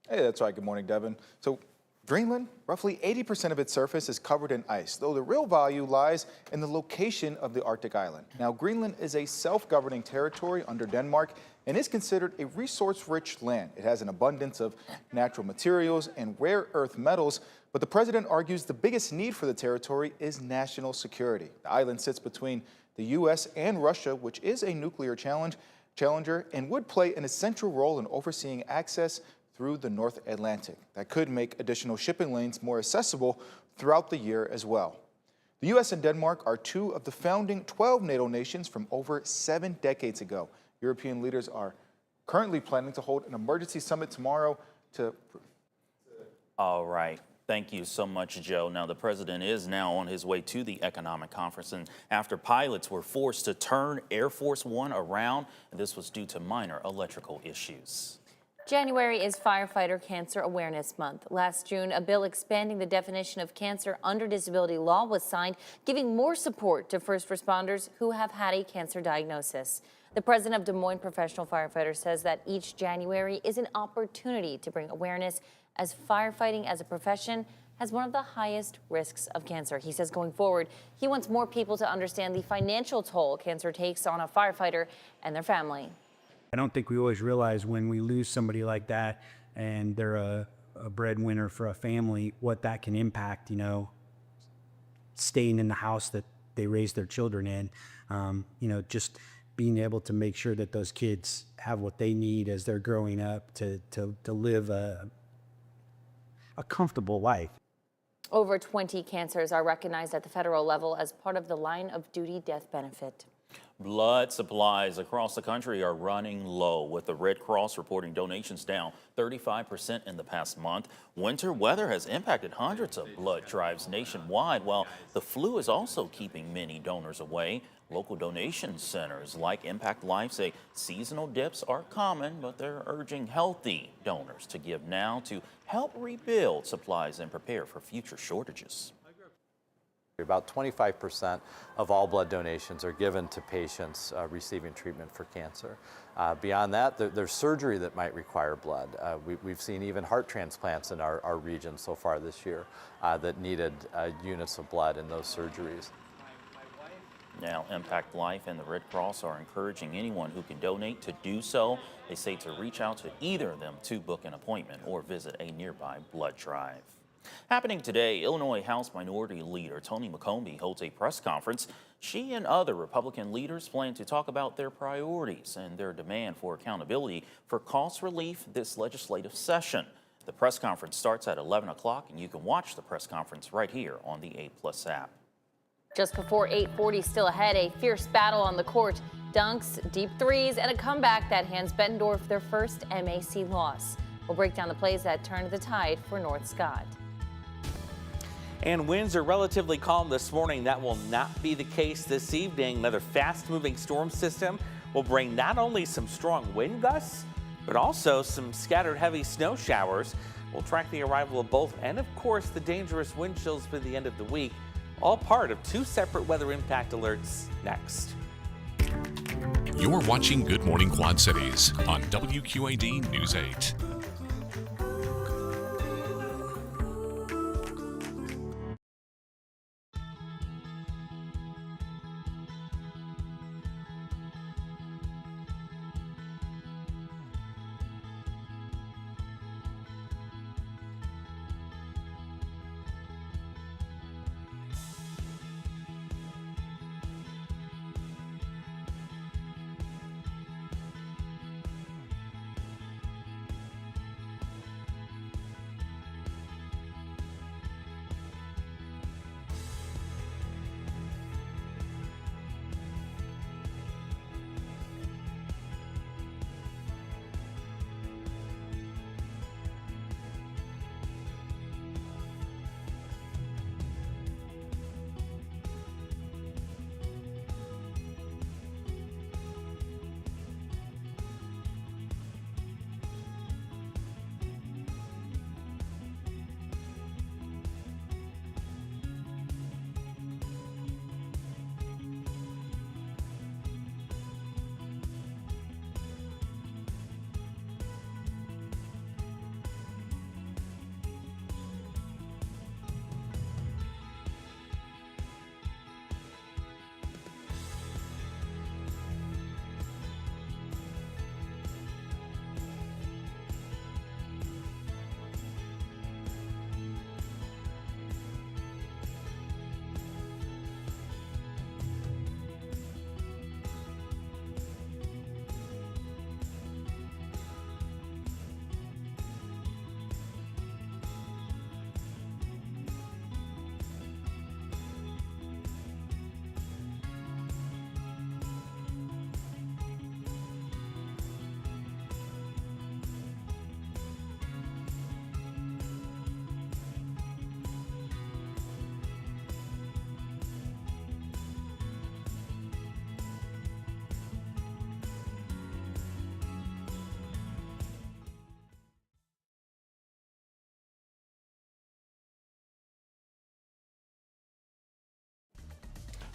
F: Hey, that's right. Good morning, Devin. So Greenland, roughly 80% of its surface is covered in ice, though the real value lies in the location of the Arctic island. Now, Greenland is a self-governing territory under Denmark and is considered a resource-rich land. It has an abundance of natural materials and rare earth metals, but the president argues the biggest need for the territory is national security. The island sits between the U.S. and Russia, which is a nuclear challenger, and would play an essential role in overseeing access through the North Atlantic. That could make additional shipping lanes more accessible throughout the year as well. The U.S. and Denmark are two of the founding 12 NATO nations from over 7 decades ago. European leaders are currently planning to hold an emergency summit tomorrow to...
C: All right. Thank you so much, Joe. Now, the president is now on his way to the economic conference, and after pilots were forced to turn Air Force One around, this was due to minor electrical issues.
D: January is Firefighter Cancer Awareness Month. Last June, a bill expanding the definition of cancer under disability law was signed, giving more support to first responders who have had a cancer diagnosis. The president of Des Moines Professional Firefighters says that each January is an opportunity to bring awareness, as firefighting as a profession has one of the highest risks of cancer. He says going forward, he wants more people to understand the financial toll cancer takes on a firefighter and their family.
S: I don't think we always realize when we lose somebody like that and they're a breadwinner for a family, what that can impact, you know, staying in the house that they raise their children in, you know, just being able to make sure that those kids have what they need as they're growing up to live a comfortable life.
D: Over 20 cancers are recognized at the federal level as part of the line of duty death benefit.
C: Blood supplies across the country are running low, with the Red Cross reporting donations down 35% in the past month. Winter weather has impacted hundreds of blood drives nationwide, while the flu is also keeping many donors away. Local donation centers like Impact Life say seasonal dips are common, but they're urging healthy donors to give now to help rebuild supplies and prepare for future shortages.
T: About 25% of all blood donations are given to patients receiving treatment for cancer. Beyond that, there's surgery that might require blood. We've seen even heart transplants in our region so far this year that needed units of blood in those surgeries.
C: Now, Impact Life and the Red Cross are encouraging anyone who can donate to do so. They say to reach out to either of them to book an appointment or visit a nearby blood drive. Happening today, Illinois House Minority Leader Toni McCombie holds a press conference. She and other Republican leaders plan to talk about their priorities and their demand for accountability for cost relief this legislative session. The press conference starts at 11 o'clock, and you can watch the press conference right here on the A+ app.
D: Just before 8:40, still ahead, a fierce battle on the court. Dunks, deep threes, and a comeback that hands Bettendorf their first MAC loss. We'll break down the plays that turned the tide for North Scott.
A: And winds are relatively calm this morning. That will not be the case this evening. Another fast-moving storm system will bring not only some strong wind gusts, but also some scattered heavy snow showers. We'll track the arrival of both and, of course, the dangerous wind chills for the end of the week. All part of two separate weather impact alerts next.
B: You're watching Good Morning Quad Cities on WQAD News 8.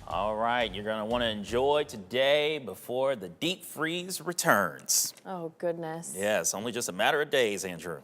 C: All right, you're going to want to enjoy today before the deep freeze returns.
D: Oh, goodness.
C: Yes, only just a matter of days, Andrew.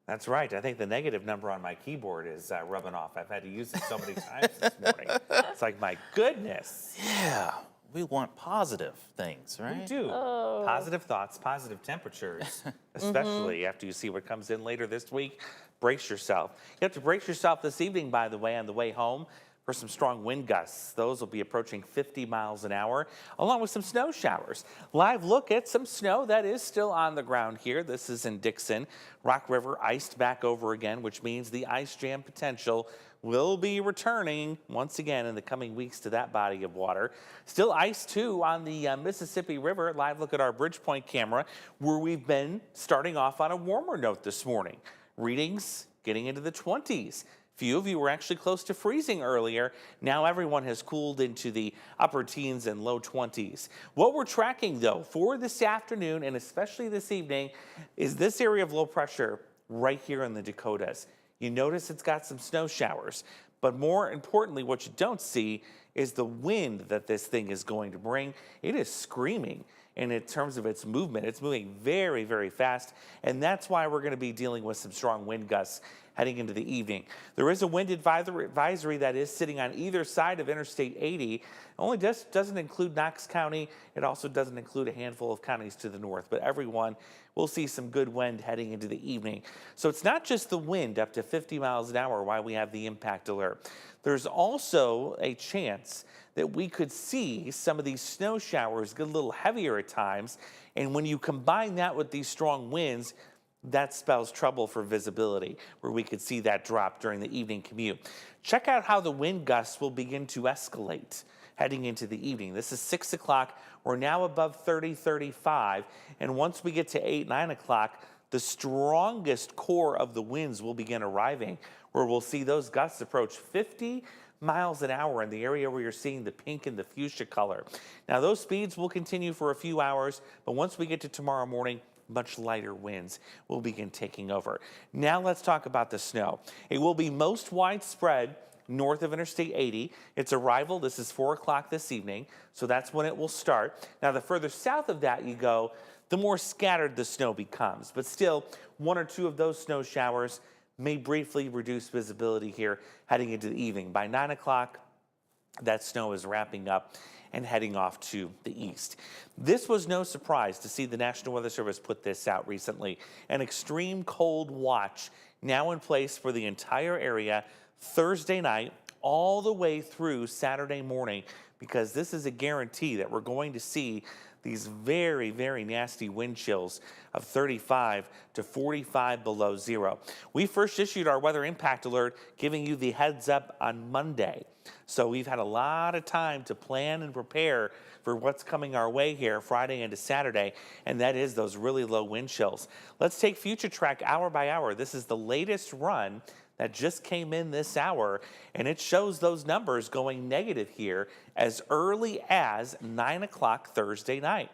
A: That's right. I think the negative number on my keyboard is rubbing off. I've had to use it so many times this morning. It's like, my goodness.
C: Yeah, we want positive things, right?
A: We do.
D: Oh.
A: Positive thoughts, positive temperatures, especially after you see what comes in later this week. Brace yourself. You have to brace yourself this evening, by the way, on the way home. for some strong wind gusts. Those will be approaching 50 miles an hour, along with some snow showers. Live look at some snow that is still on the ground here. This is in Dixon. Rock River iced back over again, which means the ice jam potential will be returning once again in the coming weeks to that body of water. Still ice too on the Mississippi River. Live look at our Bridgepoint camera, where we've been starting off on a warmer note this morning. Readings getting into the 20s. Few of you were actually close to freezing earlier. Now everyone has cooled into the upper teens and low 20s. What we're tracking though for this afternoon and especially this evening is this area of low pressure right here in the Dakotas. You notice it's got some snow showers, but more importantly, what you don't see is the wind that this thing is going to bring. It is screaming. And in terms of its movement, it's moving very, very fast. And that's why we're going to be dealing with some strong wind gusts heading into the evening. There is a wind advisory that is sitting on either side of Interstate 80. It only doesn't include Knox County. It also doesn't include a handful of counties to the north, but everyone will see some good wind heading into the evening. So it's not just the wind up to 50 miles an hour while we have the impact alert. There's also a chance that we could see some of these snow showers get a little heavier at times. And when you combine that with these strong winds, that spells trouble for visibility, where we could see that drop during the evening commute. Check out how the wind gusts will begin to escalate heading into the evening. This is 6 o'clock. We're now above 30, 35. And once we get to 8, 9 o'clock, the strongest core of the winds will begin arriving, where we'll see those gusts approach 50 miles an hour in the area where you're seeing the pink and the fuchsia color. Now, those speeds will continue for a few hours, but once we get to tomorrow morning, much lighter winds will begin taking over. Now let's talk about the snow. It will be most widespread north of Interstate 80. Its arrival, this is 4 o'clock this evening, so that's when it will start. Now, the further south of that you go, the more scattered the snow becomes. But still, 1 or 2 of those snow showers may briefly reduce visibility here heading into the evening. By 9 o'clock, that snow is wrapping up and heading off to the east. This was no surprise to see the National Weather Service put this out recently. An extreme cold watch now in place for the entire area Thursday night all the way through Saturday morning, because this is a guarantee that we're going to see these very, very nasty wind chills of 35 to 45 below zero. We first issued our weather impact alert giving you the heads up on Monday. So we've had a lot of time to plan and prepare for what's coming our way here Friday into Saturday, and that is those really low wind chills. Let's take Future Track hour by hour. This is the latest run that just came in this hour, and it shows those numbers going negative here as early as 9 o'clock Thursday night.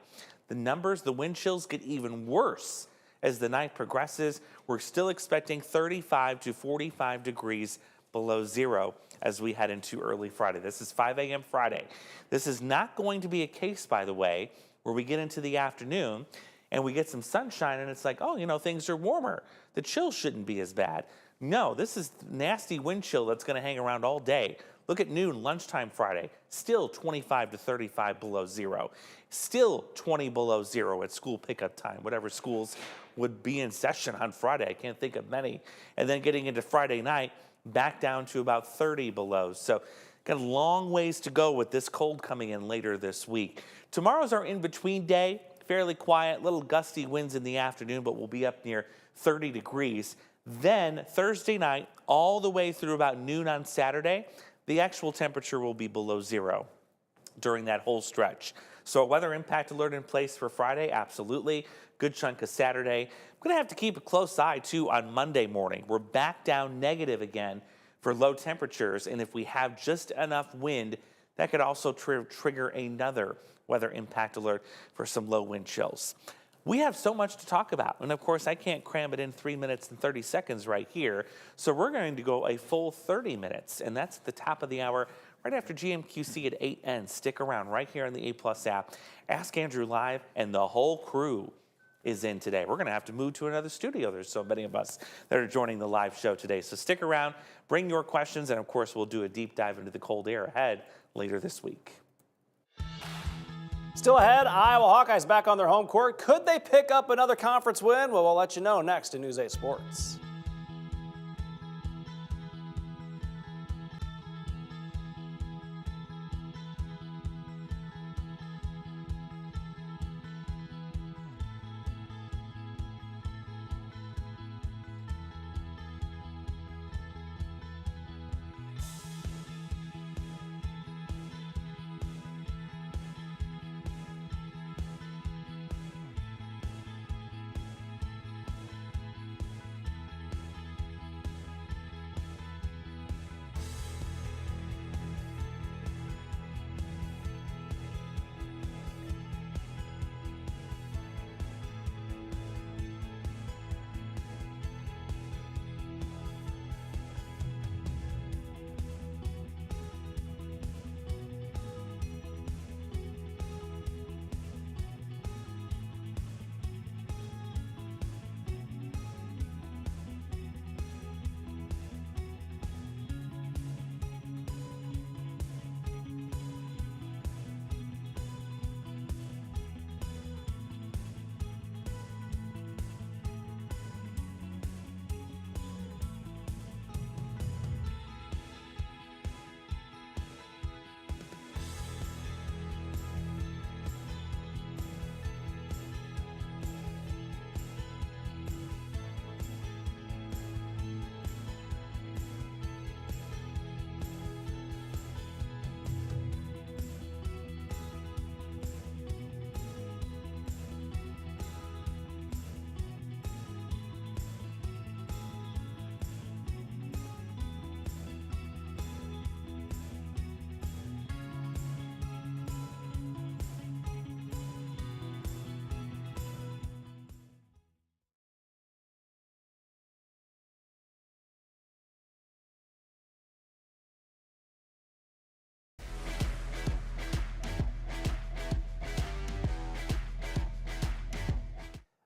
A: The numbers, the wind chills get even worse as the night progresses. We're still expecting 35 to 45 degrees below zero as we head into early Friday. This is 5 a.m. Friday. This is not going to be a case, by the way, where we get into the afternoon and we get some sunshine and it's like, oh, you know, things are warmer. The chill shouldn't be as bad. No, this is nasty wind chill that's going to hang around all day. Look at noon, lunchtime Friday, still 25 to 35 below zero. Still 20 below zero at school pickup time, whatever schools would be in session on Friday. I can't think of many. And then getting into Friday night, back down to about 30 below. So got a long ways to go with this cold coming in later this week. Tomorrow's our in-between day, fairly quiet, little gusty winds in the afternoon, but we'll be up near 30 degrees. Then Thursday night, all the way through about noon on Saturday, the actual temperature will be below zero during that whole stretch. So a weather impact alert in place for Friday, absolutely. Good chunk of Saturday. I'm going to have to keep a close eye, too, on Monday morning. We're back down negative again for low temperatures, and if we have just enough wind, that could also trigger another weather impact alert for some low wind chills. We have so much to talk about, and of course I can't cram it in 3 minutes and 30 seconds right here, so we're going to go a full 30 minutes, and that's at the top of the hour, right after GMQC at 8N. Stick around right here on the A+ app. Ask Andrew Live, and the whole crew is in today. We're going to have to move to another studio. There's so many of us that are joining the live show today, so stick around, bring your questions, and of course we'll do a deep dive into the cold air ahead later this week.
U: Still ahead, Iowa Hawkeyes back on their home court. Could they pick up another conference win? Well, we'll let you know next in News 8 Sports.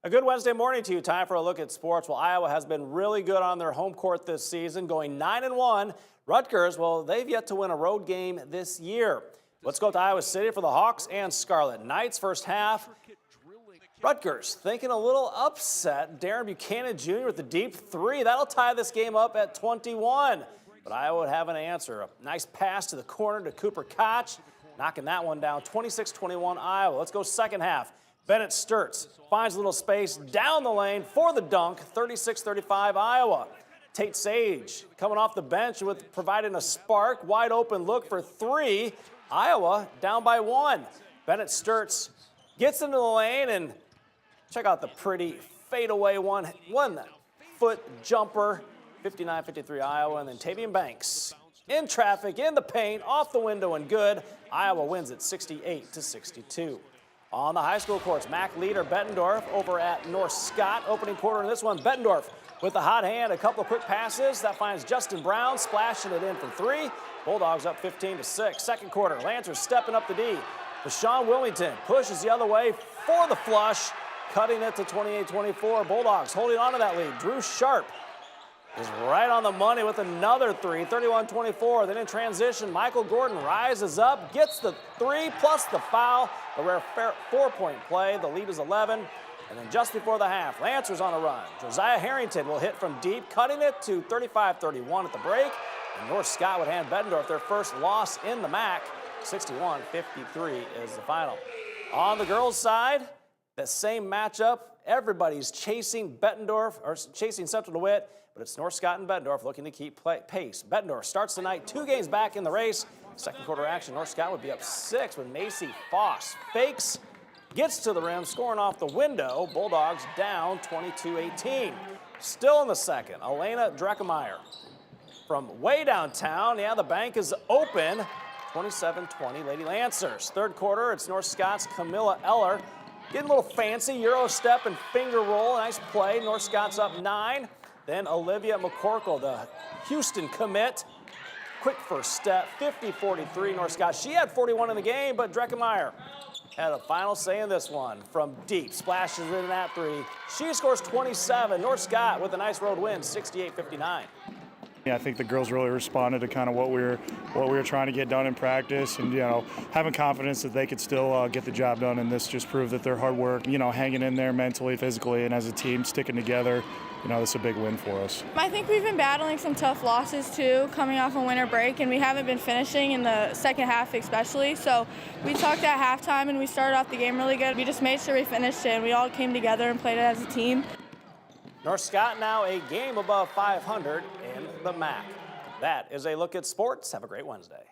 U: A good Wednesday morning to you. Time for a look at sports. Well, Iowa has been really good on their home court this season, going 9-1. Rutgers, well, they've yet to win a road game this year. Let's go to Iowa City for the Hawks and Scarlet Knights. First half, Rutgers thinking a little upset. Darren Buchanan Jr. with the deep three. That'll tie this game up at 21. But Iowa would have an answer. A nice pass to the corner to Cooper Koch, knocking that one down. 26-21 Iowa. Let's go second half. Bennett Sturts finds a little space down the lane for the dunk. 36-35 Iowa. Tate Sage coming off the bench with providing a spark. Wide open look for three. Iowa down by one. Bennett Sturts gets into the lane and check out the pretty fadeaway one-foot jumper. 59-53 Iowa. And then Tavian Banks in traffic, in the paint, off the window and good. Iowa wins it 68-62. On the high school courts, Mac leader Bettendorf over at North Scott. Opening quarter in this one, Bettendorf with the hot hand, a couple of quick passes. That finds Justin Brown splashing it in for three. Bulldogs up 15-6. Second quarter, Lancers stepping up the D. Deshaun Wilmington pushes the other way for the flush, cutting it to 28-24. Bulldogs holding on to that lead. Drew Sharp is right on the money with another three, 31-24. Then in transition, Michael Gordon rises up, gets the three plus the foul. A rare 4-point play. The lead is 11. And then just before the half, Lancers on a run. Josiah Harrington will hit from deep, cutting it to 35-31 at the break. And North Scott would hand Bettendorf their first loss in the MAC. 61-53 is the final. On the girls' side, the same matchup. Everybody's chasing Bettendorf, or chasing Central DeWitt, but it's North Scott and Bettendorf looking to keep pace. Bettendorf starts the night 2 games back in the race. Second quarter action, North Scott would be up 6 with Macy Foss. Fakes, gets to the rim, scoring off the window. Bulldogs down 22-18. Still in the second, Elena Dreckemeyer from way downtown. Yeah, the bank is open. 27-20 Lady Lancers. Third quarter, it's North Scott's Camilla Eller. Getting a little fancy, Euro step and finger roll. Nice play. North Scott's up 9. Then Olivia McCorkle, the Houston commit. Quick first step, 50-43 North Scott. She had 41 in the game, but Dreckemeyer had a final say in this one. From deep, splashes in that three. She scores 27. North Scott with a nice road win, 68-59.
G: Yeah, I think the girls really responded to kind of what we were trying to get done in practice, and having confidence that they could still get the job done. And this just proved that their hard work, hanging in there mentally, physically, and as a team sticking together, this is a big win for us.
V: I think we've been battling some tough losses too, coming off a winter break, and we haven't been finishing in the second half especially. So we talked at halftime, and we started off the game really good. We just made sure we finished it, and we all came together and played it as a team.
U: North Scott now a game above 500 in the MAC. That is a look at sports. Have a great Wednesday.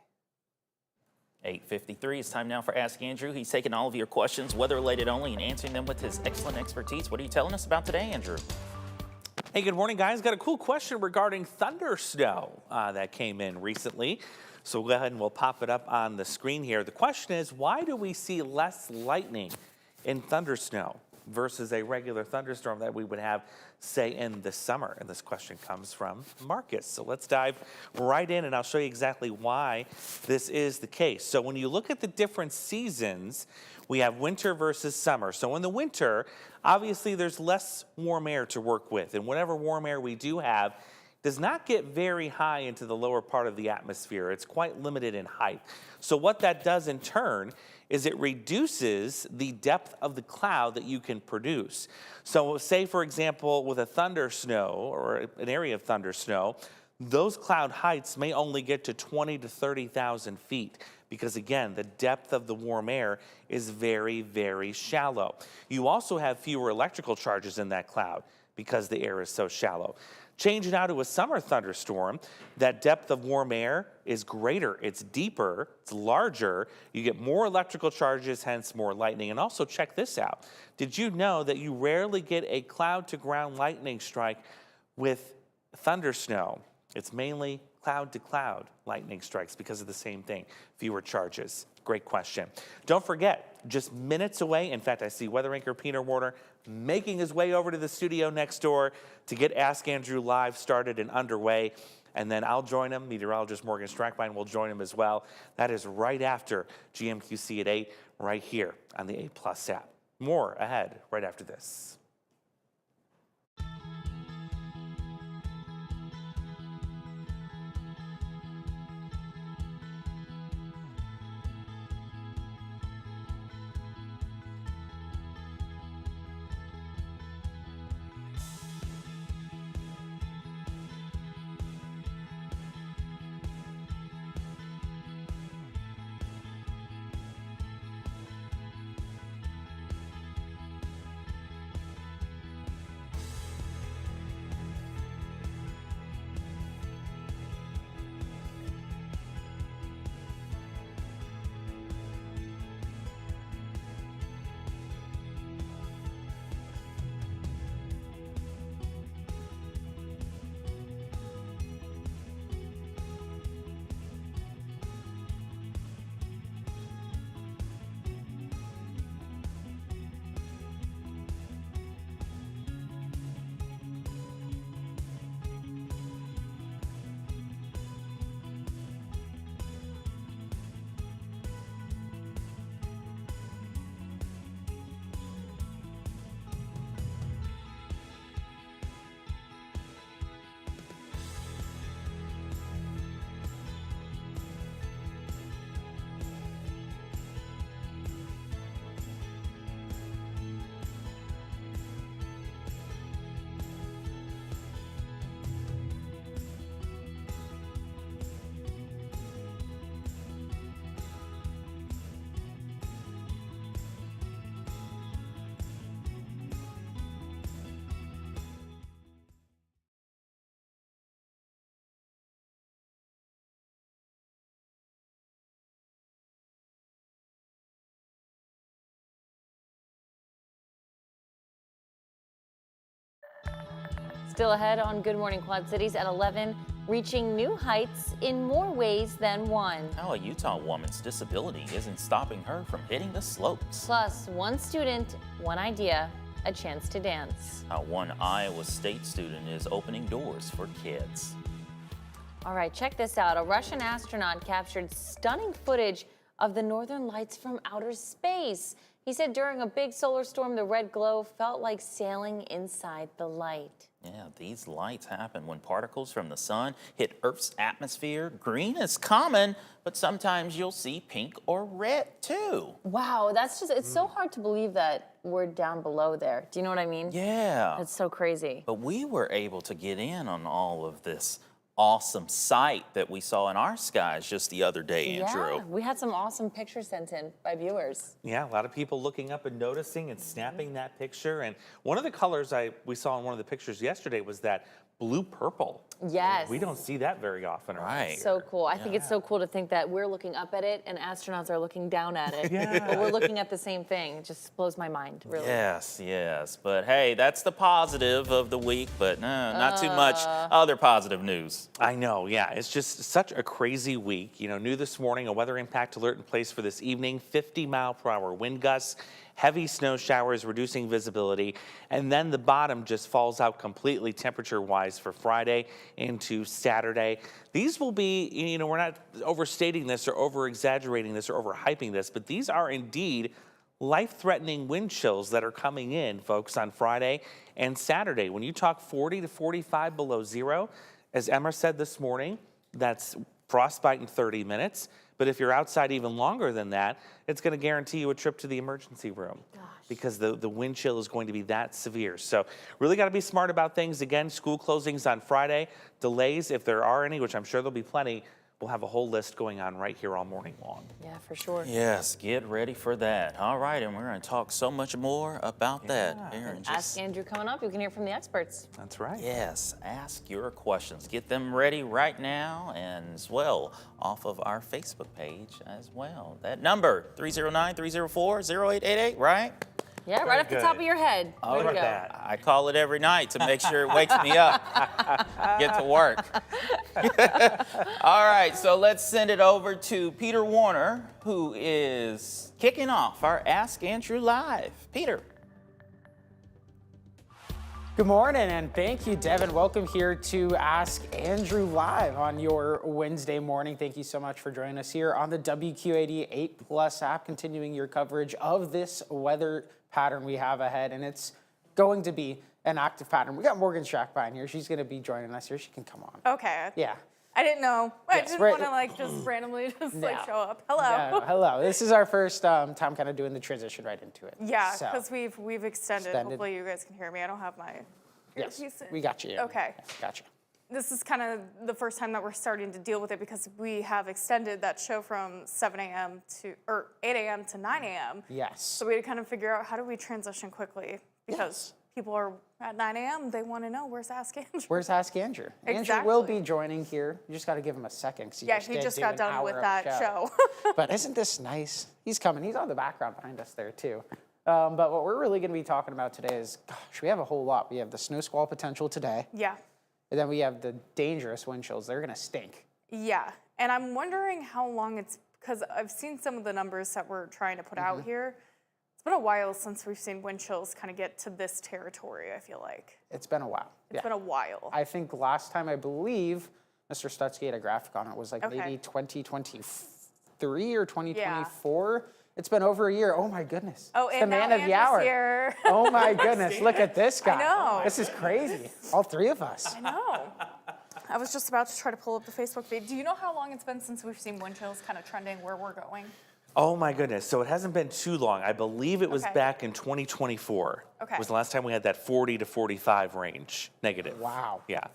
C: 8:53. It's time now for Ask Andrew. He's taking all of your questions, weather-related only, and answering them with his excellent expertise. What are you telling us about today, Andrew?
A: Hey, good morning, guys. Got a cool question regarding thunder snow that came in recently. So we'll go ahead and we'll pop it up on the screen here. The question is, why do we see less lightning in thunder snow versus a regular thunderstorm that we would have, say, in the summer? And this question comes from Marcus. So let's dive right in, and I'll show you exactly why this is the case. So when you look at the different seasons, we have winter versus summer. So in the winter, obviously there's less warm air to work with, and whatever warm air we do have does not get very high into the lower part of the atmosphere. It's quite limited in height. So what that does in turn is it reduces the depth of the cloud that you can produce. So say, for example, with a thunder snow or an area of thunder snow, those cloud heights may only get to 20 to 30,000 feet because, again, the depth of the warm air is very, very shallow. You also have fewer electrical charges in that cloud because the air is so shallow. Change now to a summer thunderstorm, that depth of warm air is greater, it's deeper, it's larger, you get more electrical charges, hence more lightning. And also check this out. Did you know that you rarely get a cloud-to-ground lightning strike with thunder snow? It's mainly cloud-to-cloud lightning strikes because of the same thing, fewer charges. Great question. Don't forget, just minutes away, in fact, I see weather anchor Peter Warner making his way over to the studio next door to get Ask Andrew Live started and underway. And then I'll join him. Meteorologist Morgan Strackbein will join him as well. That is right after GMQC at 8, right here on the A+ app. More ahead right after this.
D: Still ahead on Good Morning Quad Cities at 11, reaching new heights in more ways than one.
C: Now, a Utah woman's disability isn't stopping her from hitting the slopes.
D: Plus, one student, one idea, a chance to dance.
C: One Iowa State student is opening doors for kids.
D: All right, check this out. A Russian astronaut captured stunning footage of the northern lights from outer space. He said during a big solar storm, the red glow felt like sailing inside the light.
C: Yeah, these lights happen when particles from the sun hit Earth's atmosphere. Green is common, but sometimes you'll see pink or red too.
D: Wow, that's just, it's so hard to believe that we're down below there. Do you know what I mean?
C: Yeah.
D: It's so crazy.
C: But we were able to get in on all of this awesome sight that we saw in our skies just the other day, Andrew.
D: Yeah, we had some awesome pictures sent in by viewers.
A: Yeah, a lot of people looking up and noticing and snapping that picture. And one of the colors we saw in one of the pictures yesterday was that blue-purple.
D: Yes.
A: We don't see that very often around here.
D: So cool. I think it's so cool to think that we're looking up at it and astronauts are looking down at it.
A: Yeah.
D: But we're looking at the same thing. It just blows my mind, really.
C: Yes, yes. But hey, that's the positive of the week, but not too much other positive news.
A: I know, yeah. It's just such a crazy week. You know, new this morning, a weather impact alert in place for this evening, 50-mile-per-hour wind gusts, heavy snow showers, reducing visibility, and then the bottom just falls out completely temperature-wise for Friday into Saturday. These will be, you know, we're not overstating this or over-exaggerating this or overhyping this, but these are indeed life-threatening wind chills that are coming in, folks, on Friday and Saturday. When you talk 40 to 45 below zero, as Emma said this morning, that's frostbite in 30 minutes. But if you're outside even longer than that, it's going to guarantee you a trip to the emergency room. Because the wind chill is going to be that severe. So really got to be smart about things. Again, school closings on Friday, delays if there are any, which I'm sure there'll be plenty. We'll have a whole list going on right here all morning long.
D: Yeah, for sure.
C: Yes, get ready for that. All right, and we're going to talk so much more about that here in just...
D: Ask Andrew coming up. You can hear from the experts.
A: That's right.
C: Yes, ask your questions. Get them ready right now and as well off of our Facebook page as well. That number, 309-304-0888, right?
D: Yeah, right off the top of your head.
C: Oh,
D: Way to go.
C: I call it every night to make sure it wakes me up. Get to work. All right, so let's send it over to Peter Warner, who is kicking off our Ask Andrew Live. Peter.
J: Good morning, and thank you, Devin. Welcome here to Ask Andrew Live on your Wednesday morning. Thank you so much for joining us here on the WQAD 8+ app, continuing your coverage of this weather pattern we have ahead, and it's going to be an active pattern. We got Morgan Strackbein here. She's going to be joining us here. She can come on.
K: Okay.
J: Yeah.
K: I didn't know. I
J: Yes,
K: didn't
J: right.
K: want to like just randomly just
J: No.
K: like show up. Hello.
J: Yeah, hello. This is our first time kind of doing the transition right into it.
K: Yeah,
J: So,
K: because we've extended.
J: Extended.
K: Hopefully you guys can hear me. I don't have my
J: yes,
K: earpiece in.
J: we got you.
K: Okay.
J: Gotcha.
K: This is kind of the first time that we're starting to deal with it because we have extended that show from 7 a.m. to, or 8 a.m. to 9 a.m.
J: Yes.
K: So we had to kind of figure out how do we transition quickly because people are at 9 a.m. They want to know where's Ask Andrew.
J: Where's Ask Andrew? Andrew will be joining here. You just got to give him a second. 'Cause
K: Yeah, he
J: did
K: just
J: do
K: got
J: an
K: done with
J: hour
K: that
J: of
K: show.
J: But isn't this nice? He's coming. He's on the background behind us there too. But what we're really going to be talking about today is, gosh, we have a whole lot. We have the snow squall potential today.
K: Yeah.
J: And then we have the dangerous wind chills. They're going to stink.
K: Yeah, and I'm wondering how long it's, because I've seen some of the numbers that we're trying to put out here. It's been a while since we've seen wind chills kind of get to this territory, I feel like.
J: It's been a while.
K: It's been a while.
J: I think last time, I believe, Mr. Stutzky had a graphic on it. Was like
K: Okay.
J: maybe 2023 or 2024. It's been over a year. Oh my goodness.
K: Oh,
J: It's
K: and
J: the man
K: now
J: of the
K: Andrew's
J: hour.
K: here.
J: Oh my goodness. Look at this guy.
K: I know.
J: This is crazy. All three of us.
K: I know. I was just about to try to pull up the Facebook feed. Do you know how long it's been since we've seen wind chills kind of trending where we're going?
A: Oh my goodness. So it hasn't been too long. I believe it was
K: Okay.
A: back in 2024.
K: Okay.
A: Was the last time we had that 40 to 45 range negative.
J: Wow.
A: Yeah.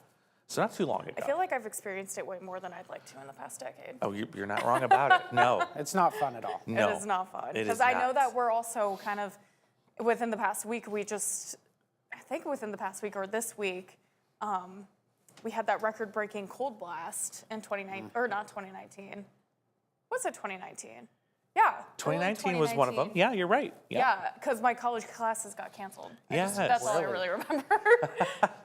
A: So not too long ago.
K: I feel like I've experienced it way more than I'd like to in the past decade.
A: Oh, you're not wrong about it. No.
J: It's not fun at all.
A: No.
K: It is not fun.
A: It
K: Because
A: is
K: I know
A: not.
K: that we're also kind of, within the past week, I think within the past week or this week, we had that record-breaking cold blast in 2019, or not 2019. Was it 2019? Yeah,
A: 2019 was one of them. Yeah, you're right.
K: Yeah, because my college classes got canceled.
A: Yes.
K: That's all I really remember.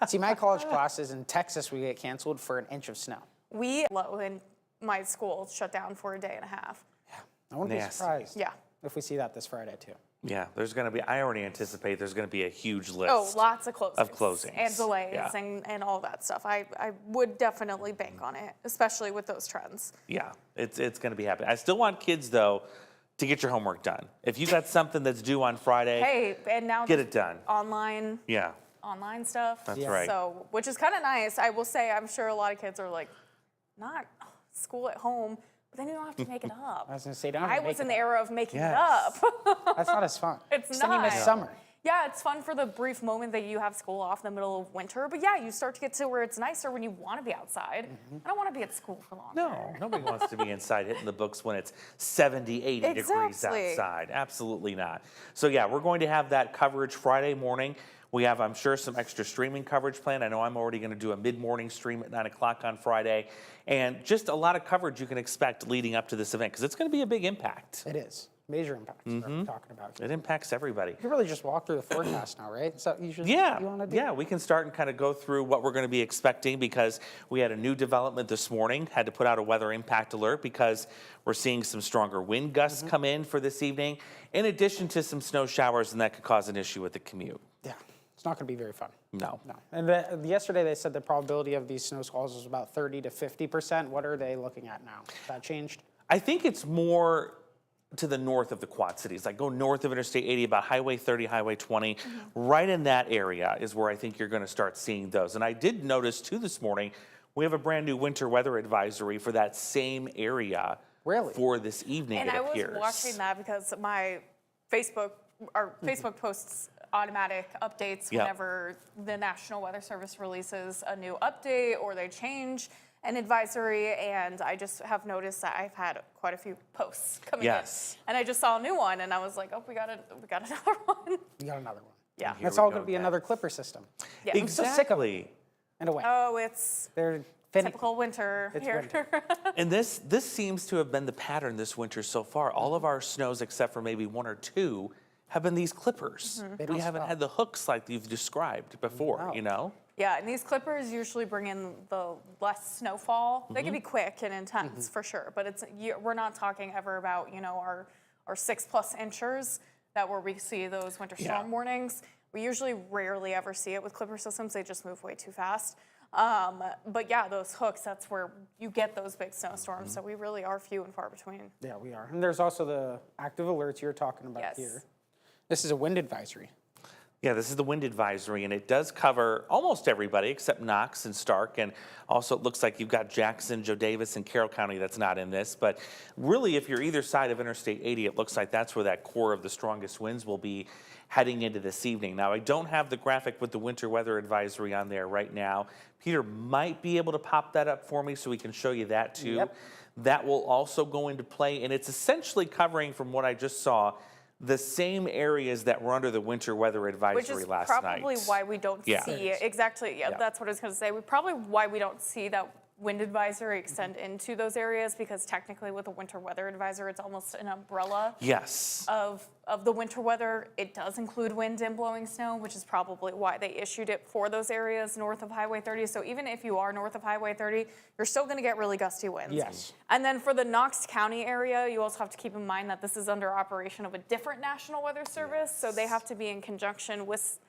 J: See, my college classes in Texas, we get canceled for an inch of snow.
K: We low in my school shut down for a day and a half.
J: I wouldn't be
A: Nasty.
J: surprised
K: Yeah.
J: if we see that this Friday, too.
A: Yeah, there's going to be, I already anticipate there's going to be a huge list.
K: Oh, lots of closings. And delays
A: Yeah.
K: and all that stuff. I would definitely bank on it, especially with those trends.
A: Yeah, it's going to be happening. I still want kids, though, to get your homework done. If you got something that's due on Friday,
K: Hey, and now
A: get it done.
K: Online stuff.
A: That's right.
K: So, which is kind of nice. I will say, I'm sure a lot of kids are like, not school at home, but then you don't have to make it up.
J: I was going to say, you don't have to
K: I
J: make
K: was in
J: it
K: the
J: up.
K: era of making
A: Yes.
K: it up.
J: That's not as fun.
K: It's
J: Then you miss
K: not.
J: summer.
K: Yeah, it's fun for the brief moment that you have school off in the middle of winter. But yeah, you start to get to where it's nicer when you want to be outside. I don't want to be at school for long.
A: No, nobody wants to be inside hitting the books when it's 70, 80 degrees
K: Exactly.
A: outside. Absolutely not. So yeah, we're going to have that coverage Friday morning. We have, I'm sure, some extra streaming coverage planned. I know I'm already going to do a mid-morning stream at 9 o'clock on Friday. And just a lot of coverage you can expect leading up to this event because it's going to be a big impact.
J: It is. Major impact we're talking about.
A: It impacts everybody.
J: You can really just walk through the forecast now, right? Is that usually
A: Yeah,
J: what you want to do?
A: yeah, we can start and kind of go through what we're going to be expecting because we had a new development this morning, had to put out a weather impact alert because we're seeing some stronger wind gusts come in for this evening, in addition to some snow showers, and that could cause an issue with the commute.
J: Yeah, it's not going to be very fun.
A: No.
J: No. And yesterday they said the probability of these snow squalls was about 30 to 50%. What are they looking at now? Has that changed?
A: I think it's more to the north of the Quad Cities, like go north of Interstate 80, about Highway 30, Highway 20. Right in that area is where I think you're going to start seeing those. And I did notice too this morning, we have a brand new winter weather advisory for that same area for this evening,
K: And
A: it
K: I was
A: appears.
K: watching that because my Facebook posts automatic updates
A: Yep.
K: whenever the National Weather Service releases a new update or they change an advisory, and I just have noticed that I've had quite a few posts coming
A: Yes.
K: in. And I just saw a new one, and I was like, oh, we got another one.
J: You got another one.
K: Yeah.
J: That's all going to be another Clipper system.
K: Yeah.
J: I'm so sick of it,
A: Exactly.
J: in a way.
K: Oh, it's
J: They're finicky.
K: typical winter
J: It's
K: here.
J: winter.
A: And this seems to have been the pattern this winter so far. All of our snows, except for maybe one or two, have been these clippers.
K: They
A: We
K: don't
A: haven't
K: stop.
A: had the hooks like you've described before, you know?
K: Yeah, and these clippers usually bring in the less snowfall. They can be quick and intense for sure, but we're not talking ever about our 6+ inchers that where we see those winter storm warnings. We usually rarely ever see it with clipper systems. They just move way too fast. But yeah, those hooks, that's where you get those big snowstorms. So we really are few and far between.
J: Yeah, we are. And there's also the active alerts you're talking about
K: Yes.
J: here. This is a wind advisory.
A: Yeah, this is the wind advisory, and it does cover almost everybody except Knox and Stark, and also it looks like you've got Jackson, Joe Davis, and Carroll County that's not in this. But really, if you're either side of Interstate 80, it looks like that's where that core of the strongest winds will be heading into this evening. Now, I don't have the graphic with the winter weather advisory on there right now. Peter might be able to pop that up for me so we can show you that too.
J: Yep.
A: That will also go into play, and it's essentially covering, from what I just saw, the same areas that were under the winter weather advisory
K: Which is
A: last night.
K: probably why we don't
A: Yeah.
K: see it. Exactly. Yeah, that's what I was going to say. Probably why we don't see that wind advisory extend into those areas, because technically with a winter weather advisory, it's almost an umbrella
A: Yes.
K: of the winter weather. It does include wind and blowing snow, which is probably why they issued it for those areas north of Highway 30. So even if you are north of Highway 30, you're still going to get really gusty winds.
J: Yes.
K: And then for the Knox County area, you also have to keep in mind that this is under operation of a different National Weather Service, so they have to be in conjunction with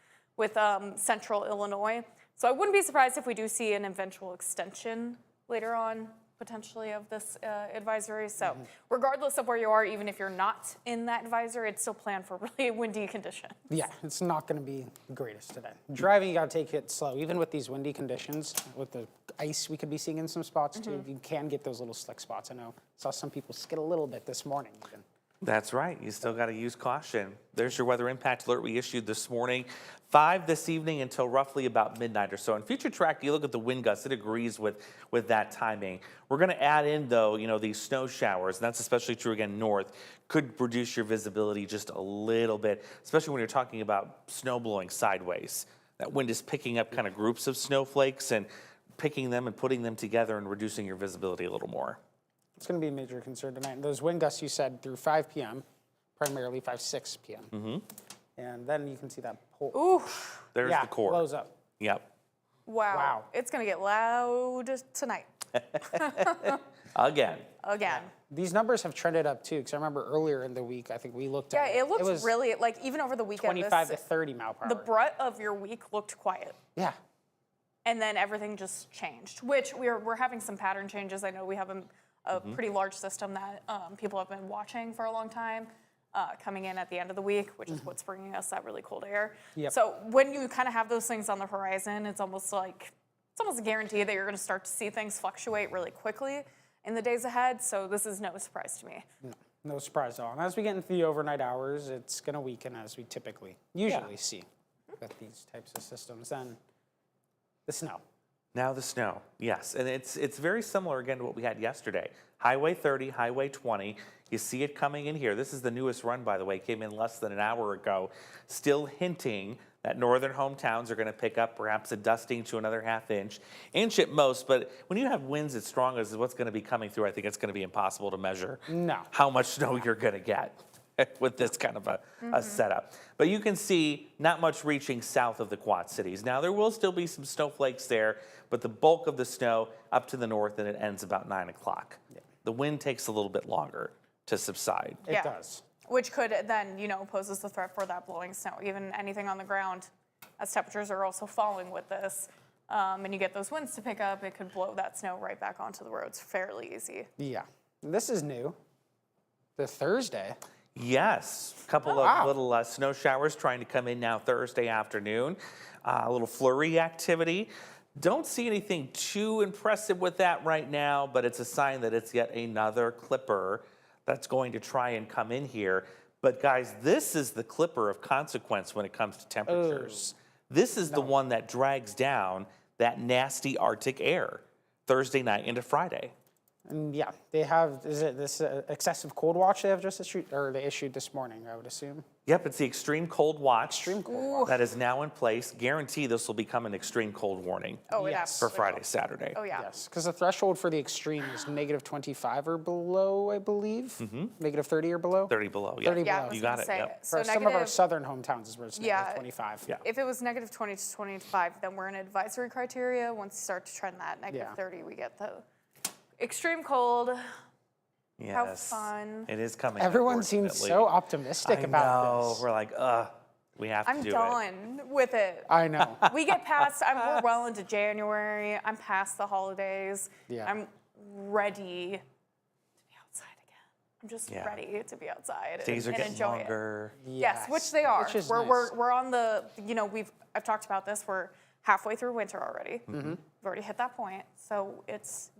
K: Central Illinois. So I wouldn't be surprised if we do see an eventual extension later on, potentially, of this advisory. So regardless of where you are, even if you're not in that advisory, it's still planned for really windy conditions.
J: Yeah, it's not going to be the greatest today. Driving, you got to take it slow. Even with these windy conditions, with the ice we could be seeing in some spots too, you can get those little slick spots. I know, saw some people skid a little bit this morning even.
A: That's right. You still got to use caution. There's your weather impact alert we issued this morning. 5 this evening until roughly about midnight or so. In Future Track, you look at the wind gusts, it agrees with that timing. We're going to add in, though, these snow showers, and that's especially true again north, could reduce your visibility just a little bit, especially when you're talking about snow blowing sideways. That wind is picking up kind of groups of snowflakes and picking them and putting them together and reducing your visibility a little more.
J: It's going to be a major concern tonight. And those wind gusts you said through 5 p.m., primarily 6 p.m.
A: Mm-hmm.
J: And then you can see that pole.
K: Ooh.
A: There's
J: yeah,
A: the core.
J: blows up.
A: Yep.
K: Wow. It's going to get loud tonight.
A: Again.
K: Again.
J: These numbers have trended up too, because I remember earlier in the week, I think we looked
K: Yeah,
J: at
K: it looks
J: was
K: really, like, even over the weekend.
J: 25 to 30 mile per hour.
K: The brunt of your week looked quiet.
J: Yeah.
K: And then everything just changed, which we're having some pattern changes. I know we have a pretty large system that people have been watching for a long time, coming in at the end of the week, which is what's bringing us that really cold air.
J: Yep.
K: So when you kind of have those things on the horizon, it's almost a guarantee that you're going to start to see things fluctuate really quickly in the days ahead. So this is no surprise to me.
J: No surprise at all. And as we get into the overnight hours, it's going to weaken as we usually see with these types of systems. Then the snow.
A: Now the snow, yes. And it's very similar again to what we had yesterday. Highway 30, Highway 20. You see it coming in here. This is the newest run, by the way. Came in less than an hour ago. Still hinting that northern hometowns are going to pick up perhaps a dusting to another inch at most. But when you have winds as strong as what's going to be coming through, I think it's going to be impossible to measure how much snow you're going to get with this kind of a setup. But you can see not much reaching south of the Quad Cities. Now, there will still be some snowflakes there, but the bulk of the snow up to the north, and it ends about 9 o'clock. Yeah. The wind takes a little bit longer to subside.
J: It does.
K: Which could then, poses the threat for that blowing snow, even anything on the ground, as temperatures are also falling with this. And you get those winds to pick up, it could blow that snow right back onto the roads fairly easy.
J: Yeah. This is new. The Thursday.
A: Yes, a couple of little snow showers trying to come in now Thursday afternoon. A little flurry activity. Don't see anything too impressive with that right now, but it's a sign that it's yet another clipper that's going to try and come in here. But guys, this is the clipper of consequence when it comes to temperatures. This is the one that drags down that nasty Arctic air Thursday night into Friday.
J: And yeah, they have, is it this excessive cold watch they have just issued, or they issued this morning, I would assume?
A: Yep, it's the extreme cold watch.
J: Extreme cold watch.
A: That is now in place. Guarantee this will become an extreme cold warning for Friday, Saturday.
K: Oh, yeah.
J: Yes, because the threshold for the extreme is -25 or below, I believe. -30 or below?
A: 30 below, yeah.
J: 30 below.
A: You got it, yep.
K: So
J: For some of our southern hometowns is where it's -25.
A: Yeah.
K: If it was -20 to 25, then we're in advisory criteria. Once you start to trend that -30, we get the extreme cold.
A: Yes.
K: How fun.
A: It is coming.
J: Everyone seems so optimistic about this.
A: We're like, we have to
K: I'm
A: do
K: done with it.
J: I know.
K: We get past, we're well into January. I'm past the holidays.
J: Yeah.
K: I'm ready to be outside again. I'm just ready to be outside
A: Days are
K: and
A: getting
K: enjoy
A: longer.
K: it. Yes, which they are.
J: Which is
K: We're on the, I've talked about this, we're halfway through winter already. We've already hit that point. So it's,